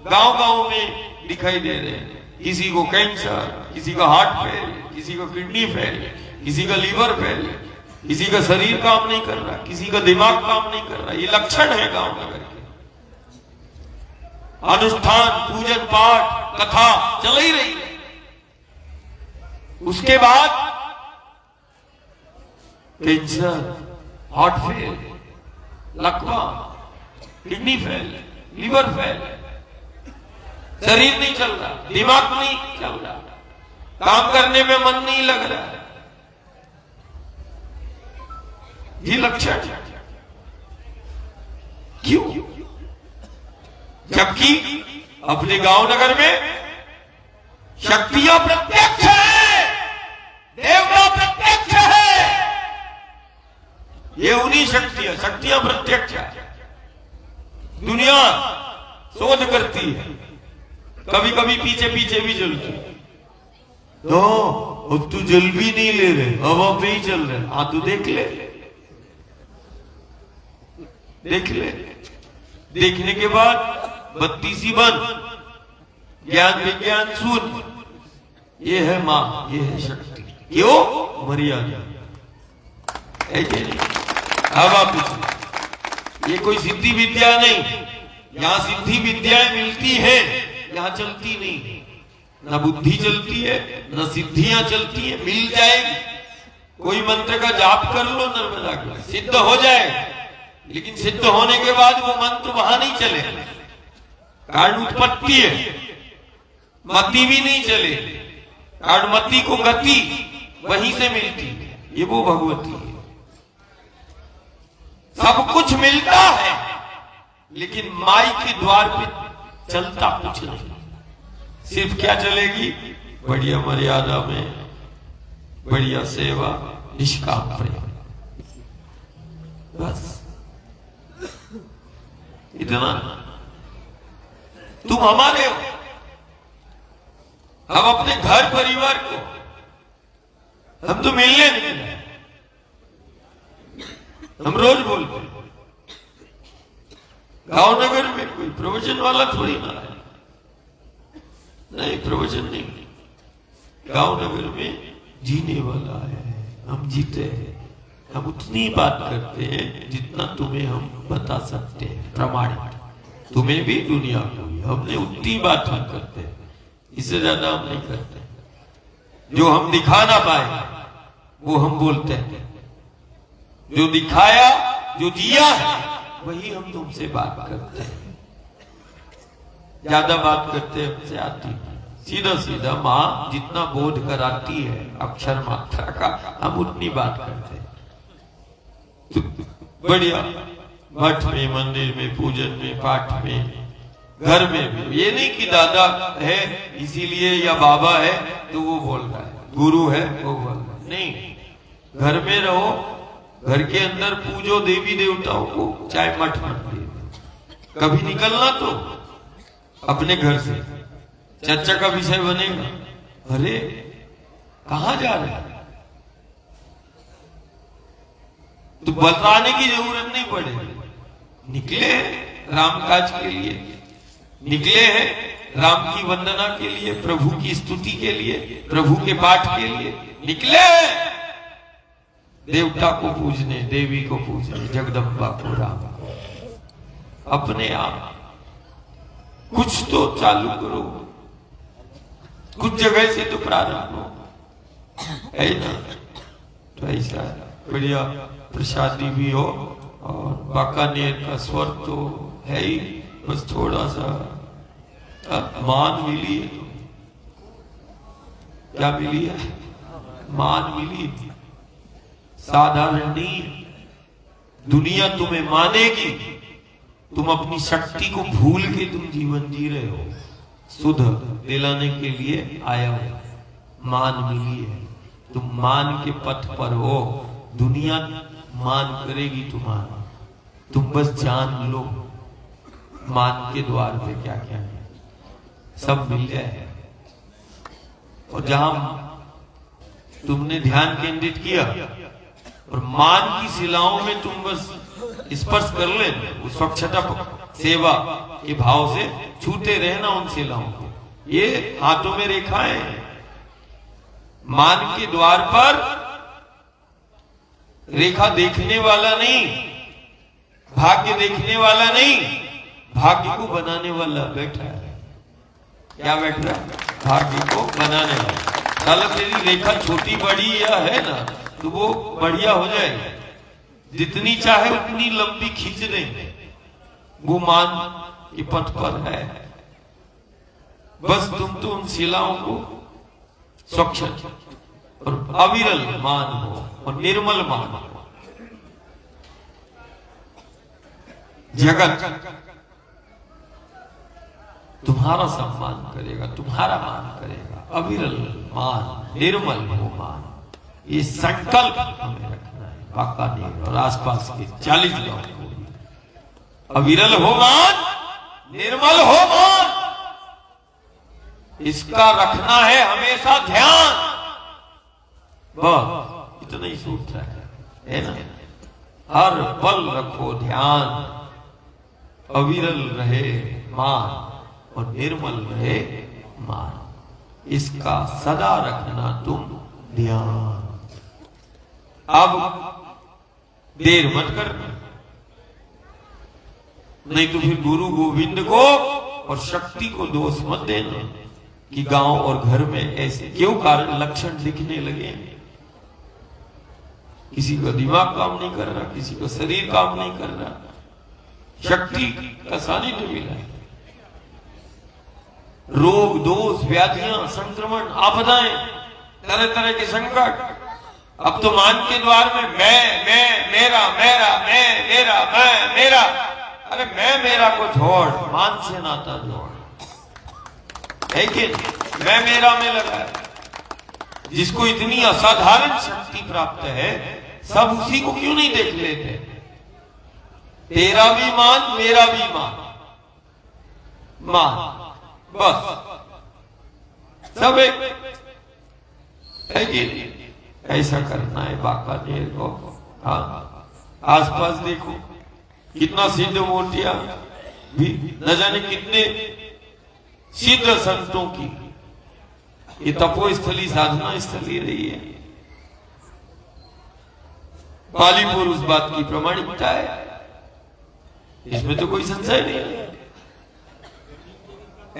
गांव-गांव में दिखाई दे रहे हैं। किसी को कैंसर, किसी का हार्ट फेल, किसी का किडनी फेल, किसी का लीवर फेल, किसी का शरीर काम नहीं कर रहा, किसी का दिमाग काम नहीं कर रहा। ये लक्षण है गांव नगर के। अनुष्ठान, पूजन पाठ, कथा चल ही रही है, उसके बाद कैंसर, हार्ट फेल, लकवा, किडनी फेल, लीवर फेल, शरीर नहीं चल रहा, दिमाग नहीं चल रहा, काम करने में मन नहीं लग रहा। ये लक्षण क्यों? जबकि अपने गांव नगर में शक्तियां प्रत्यक्ष है, देवता प्रत्यक्ष है। ये उन्हीं शक्तियां प्रत्यक्ष है। दुनिया शोध करती है, कभी कभी पीछे पीछे भी चलती है। तो अब तू जल भी नहीं ले रहे, हवा पे ही चल रहे। हाँ तू देख ले, देख ले। देखने के बाद बत्ती सी बंद, ज्ञान विज्ञान शून्य। ये है मां, ये है शक्ति। क्यों? मर्यादा है कि नहीं? हवा पीछे। ये कोई सिद्धि विद्या नहीं। यहां सिद्धि विद्याएं मिलती हैं, यहां चलती नहीं। न बुद्धि चलती है, न सिद्धियां चलती है। मिल जाएगी। कोई मंत्र का जाप कर लो नर्मदा का, सिद्ध हो जाए। लेकिन सिद्ध होने के बाद वो मंत्र वहां नहीं चले। कारण उत्पत्ति है, मति भी नहीं चले। कारण मति को गति वहीं से मिलती है। ये वो भगवती है। सब कुछ मिलता है, लेकिन माई के द्वार पे चलता कुछ नहीं। सिर्फ क्या चलेगी? बढ़िया मर्यादा में, बढ़िया सेवा, निष्काम प्रेम, बस इतना। तुम हमारे हो, हम अपने घर परिवार को, हम तो मिलने नहीं मिले। हम रोज बोलते गांव नगर में कोई प्रवचन वाला थोड़ी ना है। नहीं, प्रवचन नहीं। गांव नगर में जीने वाला है। हम जीते हैं। हम उतनी बात करते हैं जितना तुम्हें हम बता सकते हैं, प्रमाणित। तुम्हें भी, दुनिया को भी। हमने उतनी बात हम करते हैं, इससे ज्यादा हम नहीं करते। जो हम दिखा ना पाए वो हम बोलते हैं। जो दिखाया, जो जिया है, वही हम तुमसे बात करते हैं। ज्यादा बात करते हमसे आती है। सीधा सीधा मां जितना बोध कराती है अक्षर मात्रा का, हम उतनी बात करते हैं। तो बढ़िया मठ में, मंदिर में, पूजन में, पाठ में, घर में भी। ये नहीं कि दादा है इसीलिए या बाबा है तो वो बोल रहा है, गुरु है वो बोल रहा है। नहीं, घर में रहो, घर के अंदर पूजो देवी देवताओं को, चाहे मठ मंदिर। कभी निकलना तो अपने घर से चर्चा का विषय बनेगा। अरे कहां जा रहे हैं? तो बताने की जरूरत नहीं पड़ेगी। निकले राम काज के लिए, निकले हैं राम की वंदना के लिए, प्रभु की स्तुति के लिए, प्रभु के पाठ के लिए निकले। देवता को पूजने, देवी को पूजने, जगदम्बा को, राम को। अपने आप कुछ तो चालू करो, कुछ जगह से तो प्रारंभ हो, है ना? तो ऐसा बढ़िया प्रसादी भी हो, और बाकानेर का स्वर तो है ही। बस थोड़ा सा मान मिली है। क्या मिली है? मान मिली। साधारण नहीं। दुनिया तुम्हें मानेगी, तुम अपनी शक्ति को भूल के तुम जीवन जी रहे हो। सुध दिलाने के लिए आया हो, मान मिली है। तुम मान के पथ पर हो, दुनिया मान करेगी तुम्हारा। तुम बस जान लो मान के द्वार पे क्या क्या है, सब मिल जाए। और जहां तुमने ध्यान केंद्रित किया और मान की शिलाओं में तुम बस स्पर्श कर ले, उस स्वच्छता सेवा के भाव से छूते रहना उन शिलाओं को। ये हाथों में रेखाएं, मान के द्वार पर रेखा देखने वाला नहीं, भाग्य देखने वाला नहीं, भाग्य को बनाने वाला बैठा है। क्या बैठ रहा है? भाग्य को बनाने वाला। साला तेरी रेखा छोटी बड़ी या है ना, तो वो बढ़िया हो जाएगी। जितनी चाहे उतनी लंबी खींच देंगे, वो मान के पथ पर है। बस तुम तो उन शिलाओं को स्वच्छ और अविरल मान हो और निर्मल मान हो। जगत तुम्हारा सम्मान करेगा, तुम्हारा मान करेगा। अविरल मान, निर्मल हो मान, ये संकल्प हमें रखना है। बाकानेर और आसपास के 40 गांव को अविरल हो मान, निर्मल हो मान, इसका रखना है हमेशा ध्यान। बस इतना ही सूत्र है ना। हर पल रखो ध्यान, अविरल रहे मान और निर्मल रहे मान, इसका सदा रखना तुम ध्यान। अब देर मत करना, नहीं तो फिर गुरु गोविंद को और शक्ति को दोष मत देना कि गांव और घर में ऐसे क्यों कारण लक्षण दिखने लगे। किसी का दिमाग काम नहीं कर रहा, किसी का शरीर काम नहीं कर रहा, शक्ति का सानिध्य मिला है। रोग दोष व्याधियां संक्रमण आपदाएं तरह तरह के संकट। अब तो मान के द्वार में मैं मेरा मेरा मैं मेरा मैं मेरा, अरे मैं मेरा को छोड़, मान से नाता जोड़। लेकिन मैं मेरा में लगा है। जिसको इतनी असाधारण शक्ति प्राप्त है, सब उसी को क्यों नहीं देख लेते। तेरा भी मान, मेरा भी मान, बस सब एक है कि ऐसा करना है बाकानेर को। हाँ, आसपास देखो कितना सिद्ध मूर्तियां भी, न जाने कितने सिद्ध संतों की ये तपोस्थली साधना स्थली रही है। पालीपुर उस बात की प्रमाणिकता है, इसमें तो कोई संशय नहीं है।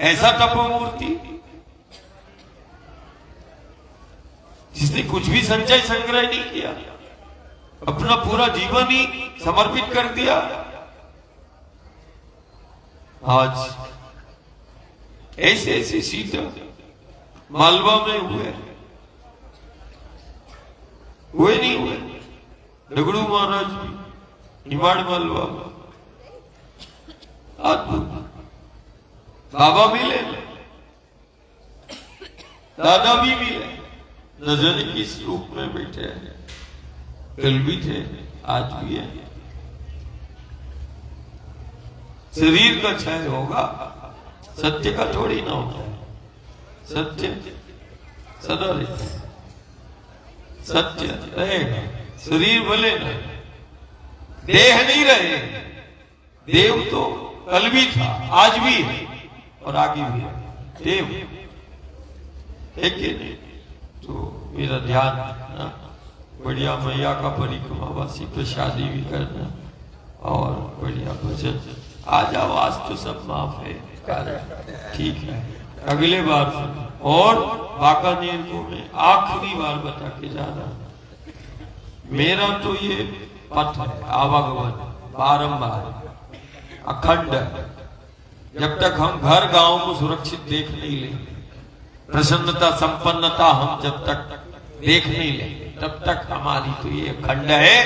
ऐसा तपोमूर्ति जिसने कुछ भी संचय संग्रह नहीं किया, अपना पूरा जीवन ही समर्पित कर दिया। आज ऐसे ऐसे सीधा मालवा में हुए नहीं हुए। डगड़ू महाराज भी निमाड़ मालवा में अद्भुत। बाबा मिले, दादा भी मिले, न जाने किस रूप में बैठे हैं। कल भी थे, आज भी है। शरीर का क्षय होगा, सत्य का थोड़ी ना होता है। सत्य सदा रहता है, सत्य रहेगा। शरीर भले न, देह नहीं रहे। देव तो कल भी था, आज भी है और आगे भी है। देव एक ही नहीं। तो मेरा ध्यान ना, बढ़िया मैया का परिक्रमावासी पे शादी भी करना और बढ़िया भजन। आज आवाज तो सब माफ है, ठीक है, अगले बार से। और बाकानेर को मैं आखिरी बार बता के जा रहा हूं, मेरा तो ये पथ है आवागमन बारंबार अखंड। जब तक हम घर गांव को सुरक्षित देख नहीं लेंगे, प्रसन्नता संपन्नता हम जब तक देख नहीं लेंगे, तब तक हमारी तो ये अखंड है।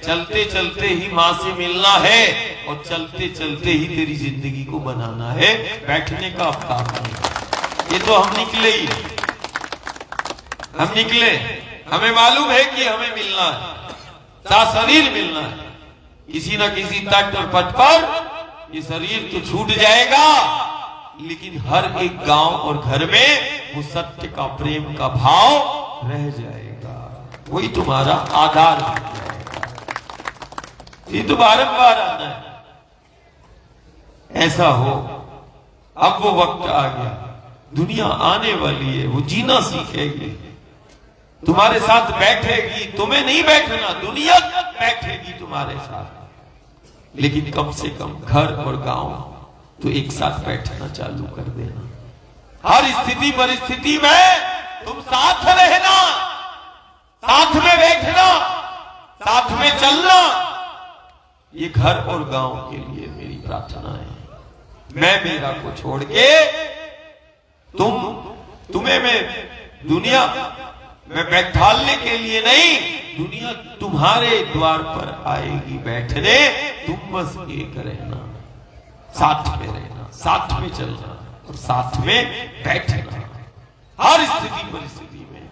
चलते चलते ही मां से मिलना है और चलते चलते ही तेरी जिंदगी को बनाना है। बैठने का अवकाश नहीं। ये तो हम निकले ही, हम निकले, हमें मालूम है कि हमें मिलना है, साथ शरीर मिलना है। किसी न किसी तट और पथ पर ये शरीर तो छूट जाएगा, लेकिन हर एक गांव और घर में वो सत्य का प्रेम का भाव रह जाएगा। वही तुम्हारा आधार बन जाएगा। ये तो बारंबार आना है। ऐसा हो, अब वो वक्त आ गया, दुनिया आने वाली है, वो जीना सीखेगी, तुम्हारे साथ बैठेगी। तुम्हें नहीं बैठना, दुनिया बैठेगी तुम्हारे साथ। लेकिन कम से कम घर और गांव तो एक साथ बैठना चालू कर देना। हर स्थिति परिस्थिति में तुम साथ रहना, साथ में बैठना, साथ में चलना। ये घर और गांव के लिए मेरी प्रार्थना है। मैं मेरा को छोड़ के तुम्हें मैं दुनिया में बैठालने के लिए नहीं, दुनिया तुम्हारे द्वार पर आएगी बैठने, तुम बस एक रहना, साथ में रहना, साथ में चलना और साथ में बैठना। हर स्थिति परिस्थिति में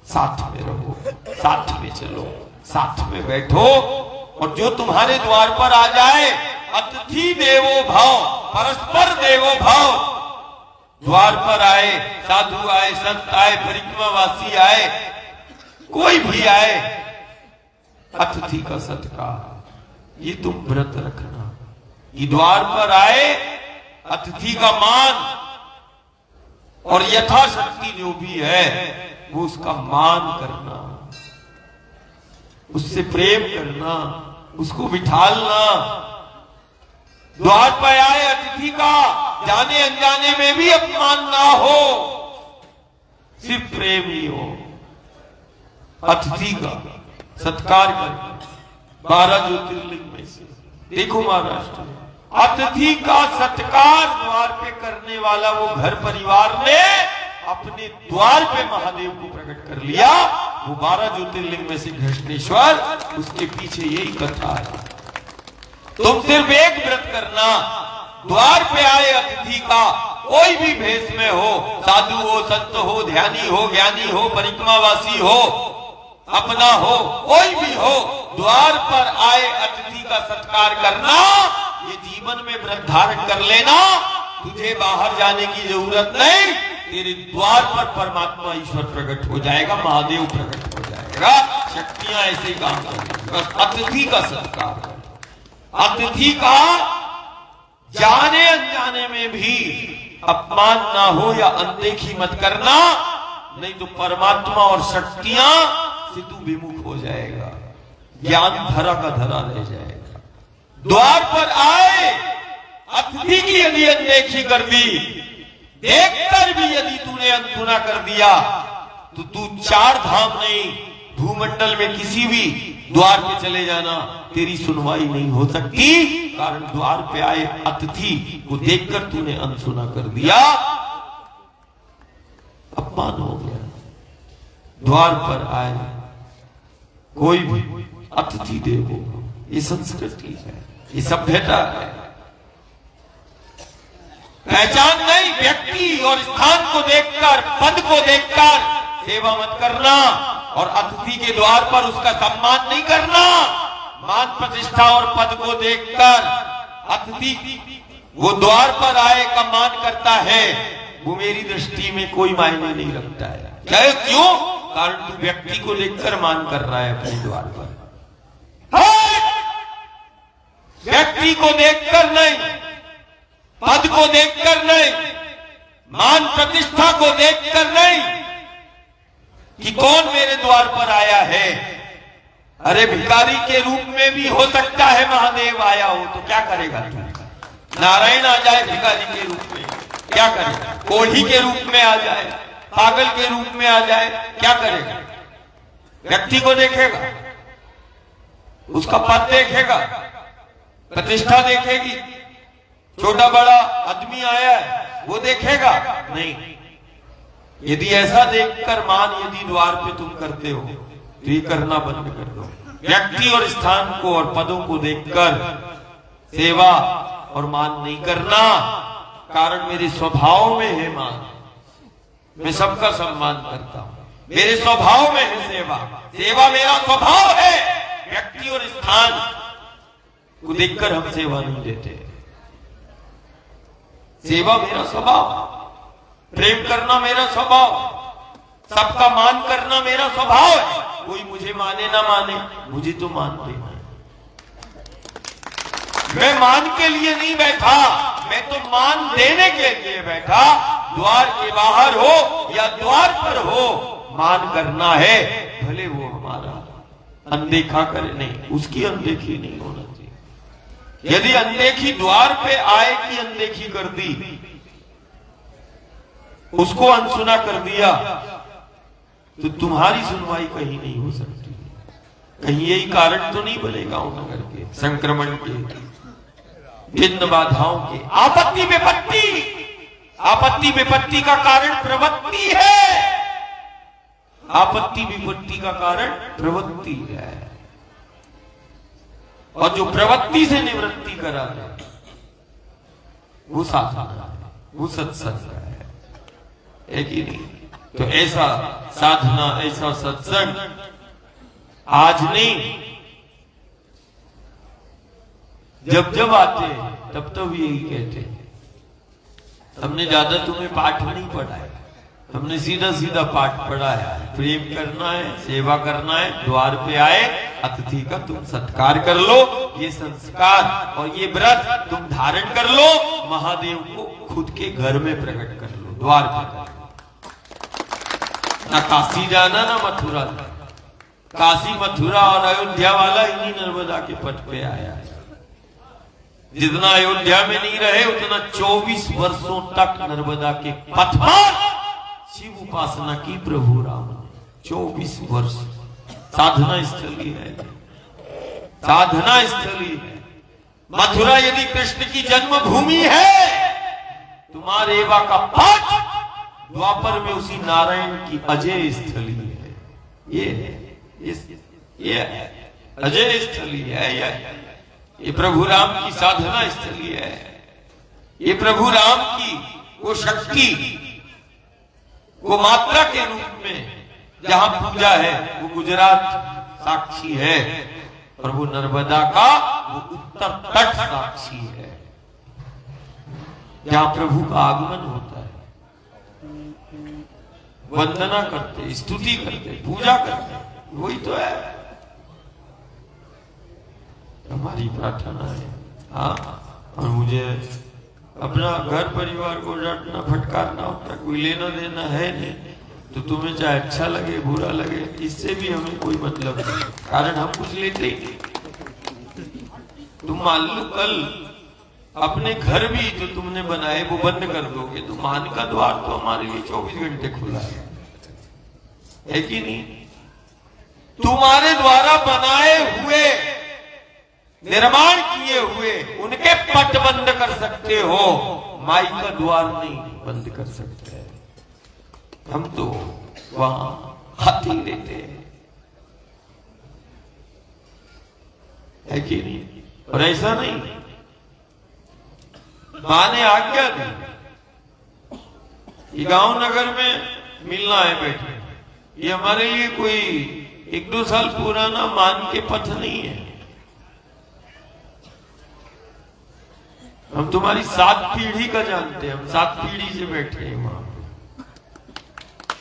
साथ में रहो, साथ में चलो, साथ में बैठो। और जो तुम्हारे द्वार पर आ जाए, अतिथि देवो भव, परस्पर देवो भव। द्वार पर आए, साधु आए, संत आए, परिक्रमावासी आए, कोई भी आए, अतिथि का सत्कार, ये तुम व्रत रखना कि द्वार पर आए अतिथि का मान, और यथाशक्ति जो भी है वो उसका मान करना, उससे प्रेम करना, उसको बिठालना। द्वार पर आए अतिथि का जाने अनजाने में भी अपमान ना हो, सिर्फ प्रेम ही हो। अतिथि का सत्कार कर 12 ज्योतिर्लिंग में से देखो महाराष्ट्र में अतिथि का सत्कार द्वार पे करने वाला वो घर परिवार ने अपने द्वार पे महादेव को प्रकट कर लिया। वो 12 ज्योतिर्लिंग में से घृष्णेश्वर, उसके पीछे यही कथा है। तुम सिर्फ एक व्रत करना, द्वार पे आए अतिथि का कोई भी भेष में हो, साधु हो, संत हो, ध्यानी हो, ज्ञानी हो, परिक्रमावासी हो, अपना हो, कोई भी हो, द्वार पर आए अतिथि का सत्कार करना, ये जीवन में व्रत धारण कर लेना। तुझे बाहर जाने की जरूरत नहीं, तेरे द्वार पर परमात्मा ईश्वर प्रकट हो जाएगा, महादेव प्रकट हो जाएगा, शक्तियां ऐसे ही काम करेंगी। बस अतिथि का सत्कार कर, अतिथि का जाने अनजाने में भी अपमान ना हो या अनदेखी मत करना, नहीं तो परमात्मा और शक्तियां से तू विमुख हो जाएगा, ज्ञान धरा का धरा रह जाएगा। द्वार पर आए अतिथि की यदि अनदेखी कर दी, देखकर भी यदि तूने अनसुना कर दिया, तो तू 4 धाम नहीं, भूमंडल में किसी भी द्वार पे चले जाना, तेरी सुनवाई नहीं हो सकती। कारण द्वार पे आए अतिथि को देखकर तूने अनसुना कर दिया, अपमान हो गया। द्वार पर आए कोई भी अतिथि देवो, ये संस्कृति है, ये सभ्यता है। पहचान नहीं, व्यक्ति और स्थान को देखकर, पद को देखकर सेवा मत करना, और अतिथि के द्वार पर उसका सम्मान नहीं करना। मान प्रतिष्ठा और पद को देखकर अतिथि वो द्वार पर आए का मान करता है, वो मेरी दृष्टि में कोई मायने नहीं रखता है। क्या क्यों? कारण तू व्यक्ति को देखकर मान कर रहा है अपने द्वार पर, व्यक्ति को देखकर नहीं, पद को देखकर नहीं, मान प्रतिष्ठा को देखकर नहीं कि कौन मेरे द्वार पर आया है। अरे भिखारी के रूप में भी हो सकता है महादेव आया हो, तो क्या करेगा तू? नारायण आ जाए भिखारी के रूप में, क्या करेगा? कोढ़ी के रूप में आ जाए, पागल के रूप में आ जाए, क्या करेगा? व्यक्ति को देखेगा, उसका पद देखेगा, प्रतिष्ठा देखेगी, छोटा बड़ा आदमी आया है वो देखेगा नहीं। यदि ऐसा देखकर मान यदि द्वार पे तुम करते हो, तो ये करना बंद कर दो। व्यक्ति और स्थान को और पदों को देखकर सेवा और मान नहीं करना, कारण मेरे स्वभाव में है मान, मैं सबका सम्मान करता हूं, मेरे स्वभाव में है सेवा, सेवा मेरा स्वभाव है। व्यक्ति और स्थान को देखकर हम सेवा नहीं देते, सेवा मेरा स्वभाव, प्रेम करना मेरा स्वभाव, सबका मान करना मेरा स्वभाव है। कोई मुझे माने ना माने, मुझे तो मान देना है। मैं मान के लिए नहीं बैठा, मैं तो मान देने के लिए बैठा। द्वार के बाहर हो या द्वार पर हो, मान करना है, भले वो हमारा अनदेखा करे नहीं, उसकी अनदेखी नहीं होना चाहिए। यदि अनदेखी द्वार पे आए की अनदेखी कर दी, उसको अनसुना कर दिया, तो तुम्हारी सुनवाई कहीं नहीं हो सकती। कहीं यही कारण तो नहीं बनेगा नगर के संक्रमण के, विघ्न बाधाओं के, आपत्ति विपत्ति, आपत्ति विपत्ति का कारण प्रवृत्ति है। आपत्ति विपत्ति का कारण प्रवृत्ति है, और जो प्रवृत्ति से निवृत्ति करा दे वो साधना है, वो सत्संग है कि नहीं? तो ऐसा साधना, ऐसा सत्संग आज नहीं, जब जब आते तब तब यही कहते, हमने ज्यादा तुम्हें पाठ नहीं पढ़ाया, हमने सीधा सीधा पाठ पढ़ाया है, प्रेम करना है, सेवा करना है, द्वार पे आए अतिथि का तुम सत्कार कर लो, ये संस्कार और ये व्रत तुम धारण कर लो, महादेव को खुद के घर में प्रकट कर लो, द्वार पे कर लो। ना काशी जाना ना मथुरा जाना, काशी मथुरा और अयोध्या वाला इन्हीं नर्मदा के पट पे आया है। जितना अयोध्या में नहीं रहे उतना 24 वर्षों तक नर्मदा के पथ पर शिव उपासना की प्रभु राम ने। 24 वर्ष साधना स्थली है, साधना स्थली है। मथुरा यदि कृष्ण की जन्मभूमि है, तुम्हारे एवा का पथ द्वापर में उसी नारायण की अजय स्थली है। ये अजय स्थली है, ये प्रभु राम की साधना स्थली है, ये प्रभु राम की वो शक्ति, वो मात्रा के रूप में जहां पूजा है वो गुजरात साक्षी है, और वो नर्मदा का वो उत्तर तट साक्षी है, जहां प्रभु का आगमन होता है। वंदना करते, स्तुति करते, पूजा करते, वही तो है हमारी प्रार्थना है। हाँ, और मुझे अपना घर परिवार को डांटना फटकारना होता, कोई लेना देना है नहीं, तो तुम्हें चाहे अच्छा लगे बुरा लगे, इससे भी हमें कोई मतलब नहीं, कारण हम कुछ लेते ही नहीं। तुम मान लो कल अपने घर भी जो तुमने बनाए वो बंद कर दोगे, तो मान का द्वार तो हमारे लिए 24 घंटे खुला है कि नहीं? तुम्हारे द्वारा बनाए हुए, निर्माण किए हुए उनके पट बंद कर सकते हो, माई का द्वार नहीं बंद कर सकते। हम तो वहां हाथ ही लेते है कि नहीं? और ऐसा नहीं, मां ने आज्ञा दी, ये गांव नगर में मिलना है बैठे, ये हमारे लिए कोई 1-2 साल पुराना मान के पथ नहीं है। हम तुम्हारी 7 पीढ़ी का जानते हैं, हम 7 पीढ़ी से बैठे हैं वहां,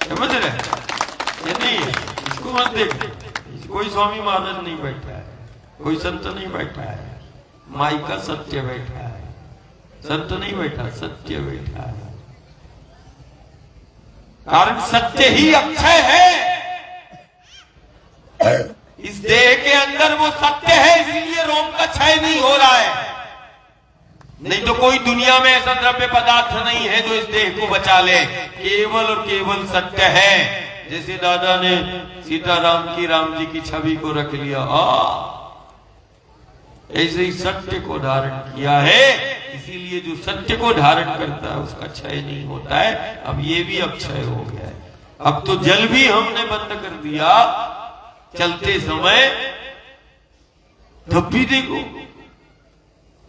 समझ रहे? ये नहीं है, इसको मत देख, कोई स्वामी महाराज नहीं बैठा है, कोई संत नहीं बैठा है, माई का सत्य बैठा है, संत नहीं बैठा, सत्य बैठा है। कारण सत्य ही अक्षय है, इस देह के अंदर वो सत्य है, इसीलिए रोम का क्षय नहीं हो रहा है। नहीं तो कोई दुनिया में ऐसा द्रव्य पदार्थ नहीं है जो इस देह को बचा ले, केवल और केवल सत्य है। जैसे दादा ने सीताराम की राम जी की छवि को रख लिया, ऐसे ही सत्य को धारण किया है, इसीलिए जो सत्य को धारण करता है उसका क्षय नहीं होता है। अब ये भी अक्षय हो गया है। अब तो जल भी हमने बंद कर दिया चलते समय, तब भी देखो,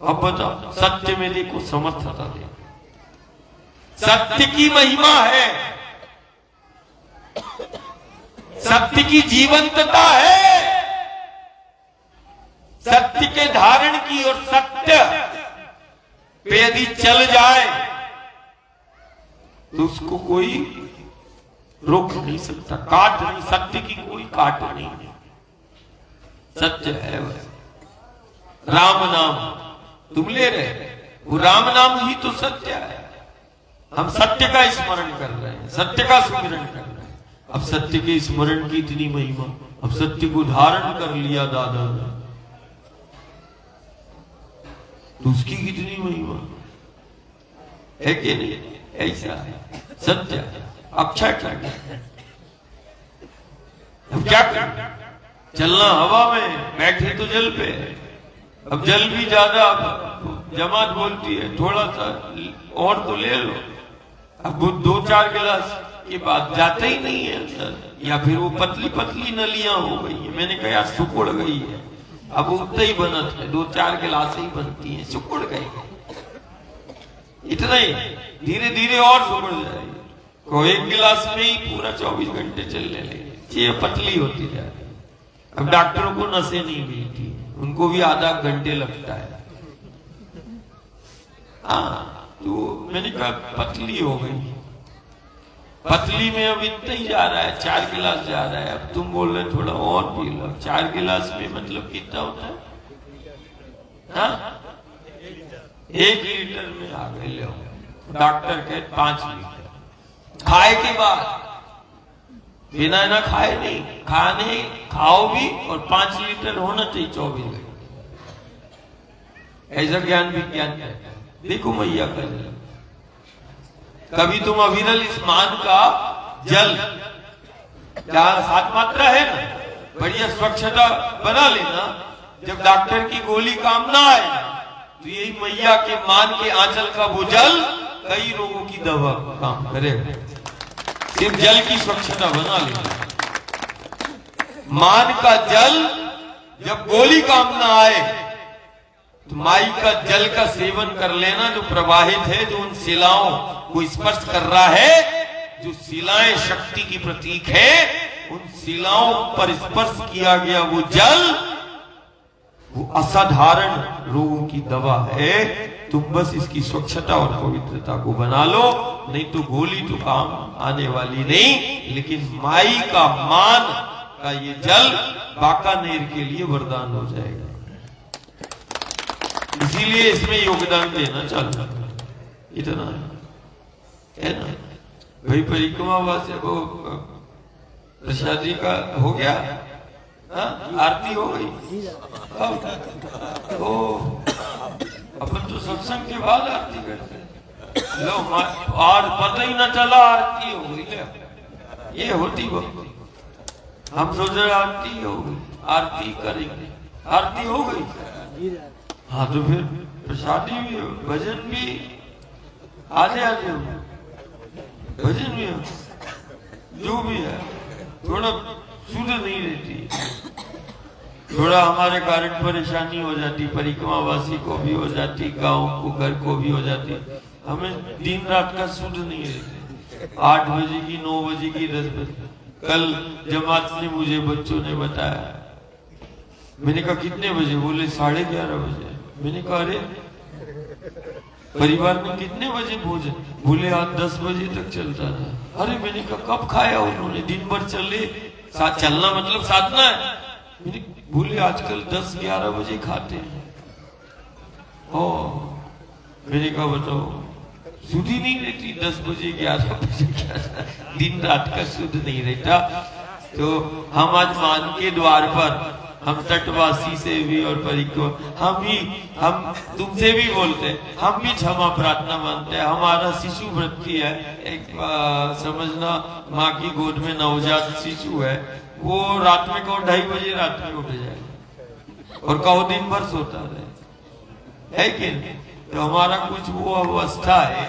अब बताओ सत्य में देखो समर्थता देखो, सत्य की महिमा है, सत्य की जीवंतता है, सत्य के धारण की, और सत्य पे यदि चल जाए तो उसको कोई रोक नहीं सकता, काट नहीं, सत्य की कोई काट नहीं, सत्य है बस। राम नाम तुम ले रहे, वो राम नाम ही तो सत्य है। हम सत्य का स्मरण कर रहे हैं, सत्य का सुमिरन कर रहे हैं। अब सत्य के स्मरण की इतनी महिमा, अब सत्य को धारण कर लिया दादा ने, तो उसकी कितनी महिमा है कि नहीं? ऐसा है सत्य, अक्षय क्या, अब क्या कर, चलना हवा में, बैठे तो जल पे, अब जल भी ज्यादा, जमात बोलती है थोड़ा सा और तो ले लो, अब 2-4 गिलास के बाद जाते ही नहीं है अंदर, या फिर वो पतली पतली नलियां हो गई है। मैंने कहा यार सुकुड़ गई है, अब उतना ही बनत है, 2-4 गिलास ही बनती है, सुकुड़ गई इतना ही, धीरे धीरे और सुकुड़ जाएगी। को 1 गिलास में ही पूरा 24 घंटे चलने लगे, ये पतली होती जा रही। अब डॉक्टरों को नसें नहीं मिलती, उनको भी आधा घंटे लगता है। हाँ, तो मैंने कहा पतली हो गई, पतली में अब इतना ही जा रहा है, 4 गिलास जा रहा है। अब तुम बोल रहे थोड़ा और पी लो, 4 गिलास में मतलब कितना होता है? हाँ, 1 लीटर में आ गए। लो डॉक्टर कहे 5 लीटर खाए के बाद, बिना ना खाए नहीं, खाने खाओ भी और 5 लीटर होना चाहिए 24 घंटे। ऐसा ज्ञान विज्ञान है। देखो मैया का जल, कभी तुम अविरल स्नान का जल, क्या 7 मात्रा है ना, बढ़िया स्वच्छता बना लेना। जब डॉक्टर की गोली काम ना आए तो यही मैया के मान के आंचल का वो जल कई रोगों की दवा काम करेगा। सिर्फ जल की स्वच्छता बना लेना। मान का जल जब गोली काम ना आए तो माई का जल का सेवन कर लेना, जो प्रवाहित है, जो उन शिलाओं को स्पर्श कर रहा है, जो शिलाएं शक्ति की प्रतीक है, उन शिलाओं पर स्पर्श किया गया वो जल, वो असाधारण रोगों की दवा है। तुम बस इसकी स्वच्छता और पवित्रता को बना लो, नहीं तो गोली तो काम आने वाली नहीं। लेकिन माई का मान का ये जल बाकानेर के लिए वरदान हो जाएगा। इसीलिए इसमें योगदान देना चाहिए, इतना है ना भाई। परिक्रमा वासे को प्रसादी का हो गया, हाँ? आरती हो गई। ओ अपन तो सत्संग के बाद आरती करते हैं। लो और पता ही ना चला आरती हो गई। ये होती भक्ति। हम सोच रहे आरती हो गई, आरती करेंगे, आरती हो गई, हाँ तो फिर प्रसादी भी हो, भजन भी आधे हो, भजन भी हो, जो भी है थोड़ा शुद्ध नहीं रहती, थोड़ा हमारे कारण परेशानी हो जाती, परिक्रमा वासी को भी हो जाती, गांव को घर को भी हो जाती। हमें दिन रात का शुद्ध नहीं रहते। 8 बजे की, 9 बजे की, 10 बजे। कल जमात ने मुझे बच्चों ने बताया, मैंने कहा कितने बजे? बोले 11:30 बजे। मैंने कहा अरे परिवार में कितने बजे भोजन? बोले आज 10 बजे तक चलता था। अरे मैंने कहा कब खाया उन्होंने? दिन भर चले, चलना मतलब साधना है। बोले आजकल 10-11 बजे खाते हैं। ओ मैंने कहा बताओ, शुद्ध ही नहीं रहती 10 बजे 11 बजे, दिन रात का शुद्ध नहीं रहता। तो हम आज मान के द्वार पर, हम तटवासी से भी और परिक्रमा, हम तुमसे भी बोलते हैं, हम भी क्षमा प्रार्थना मानते हैं। हमारा शिशु वृत्ति है, एक समझना, माँ की गोद में नवजात शिशु है, वो रात में कहो 2:30 बजे रात में उठ जाए और कहो दिन भर सोता रहे, है कि नहीं? तो हमारा कुछ वो अवस्था है,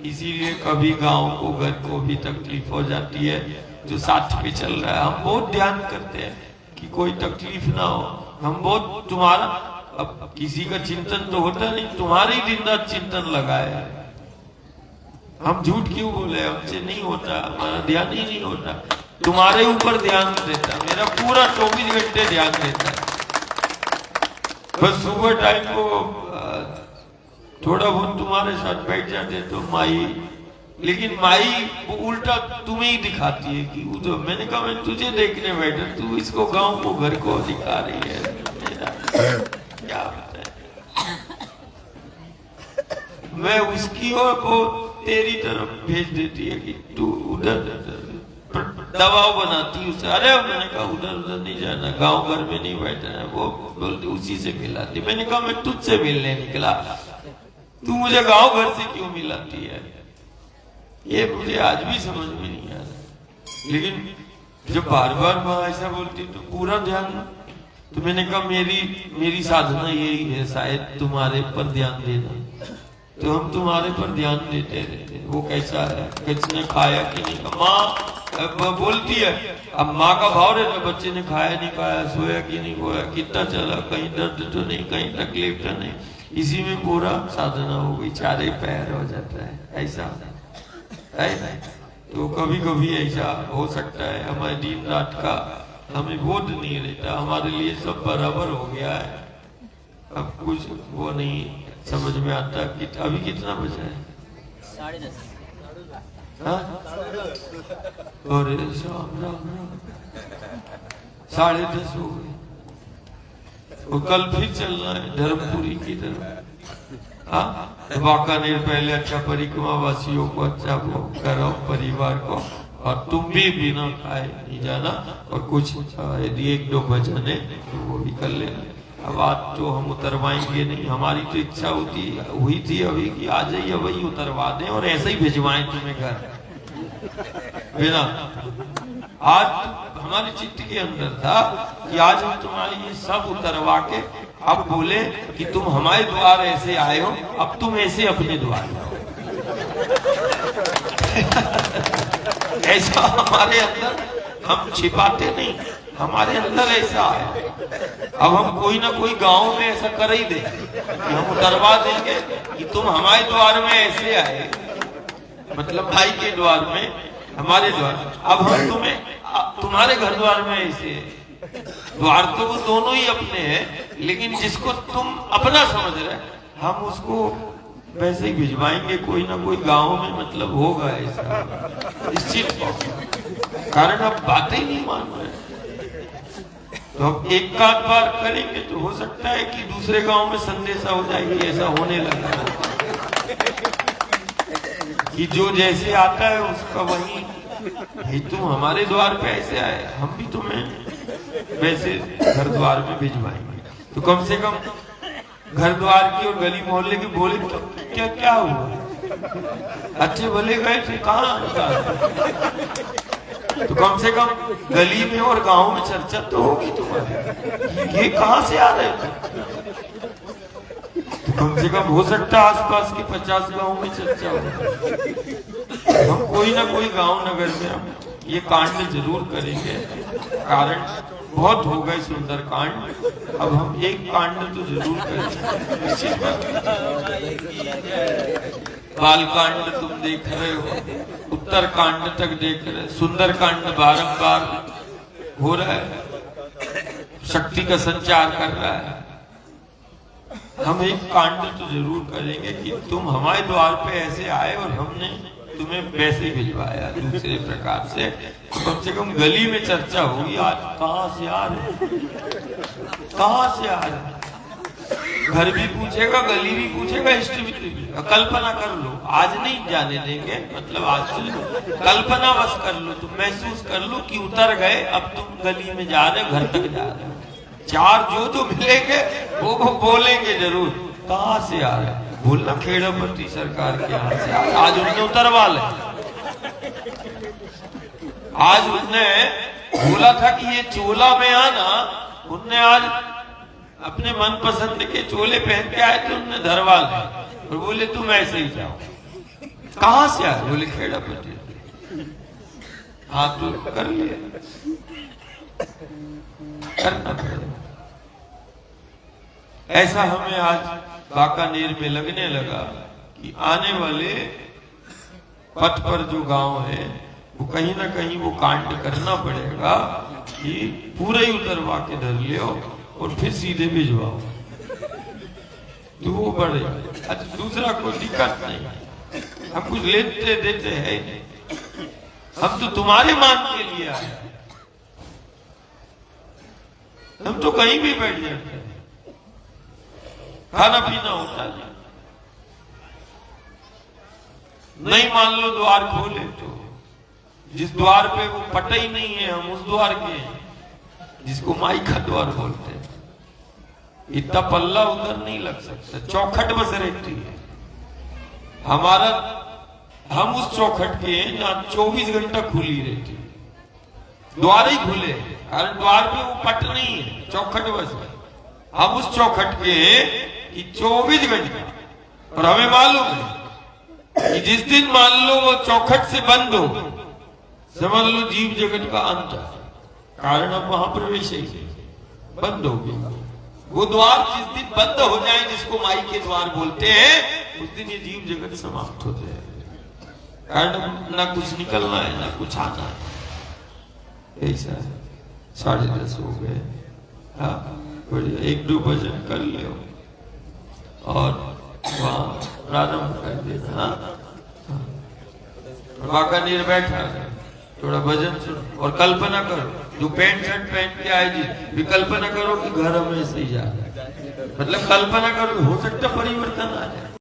इसीलिए कभी गांव को, घर को भी तकलीफ हो जाती है। जो साथ पे चल रहा है, हम बहुत ध्यान करते हैं कि कोई तकलीफ ना हो। हम बहुत तुम्हारा, अब किसी का चिंतन तो होता नहीं, तुम्हारे ही दिन रात चिंतन लगाया है। हम झूठ क्यों बोले? हमसे नहीं होता, हमारा ध्यान ही नहीं होता। तुम्हारे ऊपर ध्यान देता, मेरा पूरा 24 घंटे ध्यान देता है। बस सुबह टाइम को थोड़ा बहुत तुम्हारे साथ बैठ जाते तो माई, लेकिन माई वो उल्टा तुम्हें ही दिखाती है कि उधर। मैंने कहा मैं तुझे देखने बैठा, तू इसको गांव को, घर को दिखा रही है, क्या होता है? मैं उसकी ओर को तेरी तरफ भेज देती है कि तू उधर दबाव बनाती उसे। अरे मैंने कहा उधर उधर नहीं जाना, गांव घर में नहीं बैठना है। वो बोलती उसी से मिलाती। मैंने कहा मैं तुझसे मिलने निकला, तू मुझे गांव घर से क्यों मिलाती है? ये मुझे आज भी समझ में नहीं आ रहा। लेकिन जब बार बार माँ ऐसा बोलती तो पूरा ध्यान। तो मैंने कहा मेरी साधना यही है, शायद तुम्हारे पर ध्यान देना। तो हम तुम्हारे पर ध्यान देते रहते, वो कैसा है, किसने खाया कि नहीं। माँ बोलती है, अब माँ का भाव रहता है, बच्चे ने खाया नहीं खाया, सोया कि नहीं सोया, कितना चला, कहीं दर्द तो नहीं, कहीं तकलीफ तो नहीं। इसी में पूरा साधना हो गई, चारे पैर हो जाता है, ऐसा है। तो कभी कभी ऐसा हो सकता है, हमारे दिन रात का हमें बोध नहीं रहता, हमारे लिए सब बराबर हो गया है, अब कुछ वो नहीं समझ में आता कि अभी कितना बचा है, 10:30। हाँ? अरे राम राम राम, 10:30 हो गए। और कल फिर चलना है धर्मपुरी की तरफ। हाँ, वाकानेर पहले अच्छा परिक्रमा वासियों को अच्छा वो करो, परिवार को, और तुम भी बिना खाए नहीं जाना, और कुछ यदि 1-2 भजन है तो वो भी कर लेना। अब आज तो हम उतरवाएंगे नहीं, हमारी तो इच्छा हुई थी अभी कि आ जाइए वही उतरवा दें और ऐसे ही भिजवाएं तुम्हें घर बिना। आज हमारे चित्त के अंदर था कि आज हम तुम्हारे ये सब उतरवा के, अब बोले कि तुम हमारे द्वार ऐसे आए हो, अब तुम ऐसे अपने द्वार आओ। ऐसा हमारे अंदर, हम छिपाते नहीं, हमारे अंदर ऐसा है। अब हम कोई ना कोई गांव में ऐसा कर ही दे कि हम उतरवा देंगे कि तुम हमारे द्वार में ऐसे आए, मतलब भाई के द्वार में, हमारे द्वार, अब हम तुम्हारे घर द्वार में ऐसे। द्वार तो वो दोनों ही अपने हैं, लेकिन जिसको तुम अपना समझ रहे हम उसको वैसे ही भिजवाएंगे कोई ना कोई गांव में, मतलब होगा ऐसा निश्चित। कारण अब बातें ही नहीं मान रहे, तो अब एक आध बार करेंगे तो हो सकता है कि दूसरे गांव में संदेशा हो जाएगी, ऐसा होने लगा कि जो जैसे आता है उसका वही, भाई तुम हमारे द्वार पे ऐसे आए, हम भी तुम्हें वैसे घर द्वार में भिजवाएंगे। तो कम से कम घर द्वार की और गली मोहल्ले की बोले तो क्या क्या हुआ, अच्छे भले गए थे, कहाँ, तो कम से कम गली में और गांव में चर्चा तो होगी तुम्हारी, ये कहाँ से आ रहे थे। तो कम से कम हो सकता है आसपास के 50 गांव में चर्चा हो। हम कोई ना कोई गांव नगर में हम ये कांड जरूर करेंगे, कारण बहुत हो गए सुंदर कांड, अब हम एक कांड तो जरूर करेंगे। बाल कांड तुम देख रहे हो, उत्तर कांड तक देख रहे, सुंदर कांड बारंबार हो रहा है, शक्ति का संचार कर रहा है। हम एक कांड तो जरूर करेंगे कि तुम हमारे द्वार पे ऐसे आए और हमने तुम्हें वैसे भिजवाया दूसरे प्रकार से। तो कम से कम गली में चर्चा होगी, आज कहाँ से आ रहे, कहाँ से आ रहे, घर भी पूछेगा, गली भी पूछेगा, इष्ट मित्र भी। कल्पना कर लो, आज नहीं जाने देंगे, मतलब आज कल्पना बस कर लो, तुम महसूस कर लो कि उतर गए, अब तुम गली में जा रहे, घर तक जा रहे हो। 4 जो मिलेंगे वो बोलेंगे जरूर, कहाँ से आ रहे, बोलना खेड़ापति सरकार के यहाँ से, आज उन्होंने उतरवा ले। आज उनने बोला था कि ये चोला में आना, उनने आज अपने मन पसंद के चोले पहन के आए थे, उनने धरवा ले और बोले तुम ऐसे ही जाओ। कहाँ से आए, बोले खेड़ापति। हाँ तो कर लिया, करना पड़ेगा। ऐसा हमें आज बाकानेर में लगने लगा कि आने वाले पथ पर जो गांव है वो कहीं ना कहीं वो कांड करना पड़ेगा कि पूरे ही उतरवा के धर लियो और फिर सीधे भिजवाओ, तो वो बढ़े। अच्छा, दूसरा कोई दिक्कत नहीं, हम कुछ लेते देते हैं नहीं, हम तो तुम्हारे मान के लिए आए, हम तो कहीं भी बैठ जाते हैं, खाना पीना होता है, नहीं मान लो द्वार खोले तो जिस द्वार पे वो पटा ही नहीं है, हम उस द्वार के हैं जिसको माई का द्वार बोलते हैं। इतना पल्ला उधर नहीं लग सकता, चौखट बस रहती है हमारा, हम उस चौखट के हैं जहां 24 घंटा खुली रहती है, द्वार ही खुले, कारण द्वार पे वो पट नहीं है, चौखट बस है। हम उस चौखट के कि 24 घंटा और हमें मालूम है कि जिस दिन मान लो वो चौखट से बंद हो, समझ लो जीव जगत का अंत है। कारण अब वहां प्रवेश ही बंद हो गया। वो द्वार जिस दिन बंद हो जाए, जिसको माई के द्वार बोलते हैं, उस दिन ये जीव जगत समाप्त हो जाए। कारण ना कुछ निकलना है ना कुछ आना है। ऐसा 10:30 हो गए। हाँ बढ़िया, 1-2 भजन कर ले और वहां प्रारंभ कर देना। वाकानीर बैठा है, थोड़ा भजन सुनो और कल्पना करो, जो पैंट शर्ट पहन के आए जी, विकल्पना करो कि घर में से ही जा रहा है। मतलब कल्पना करो, हो सकता परिवर्तन आ जाए।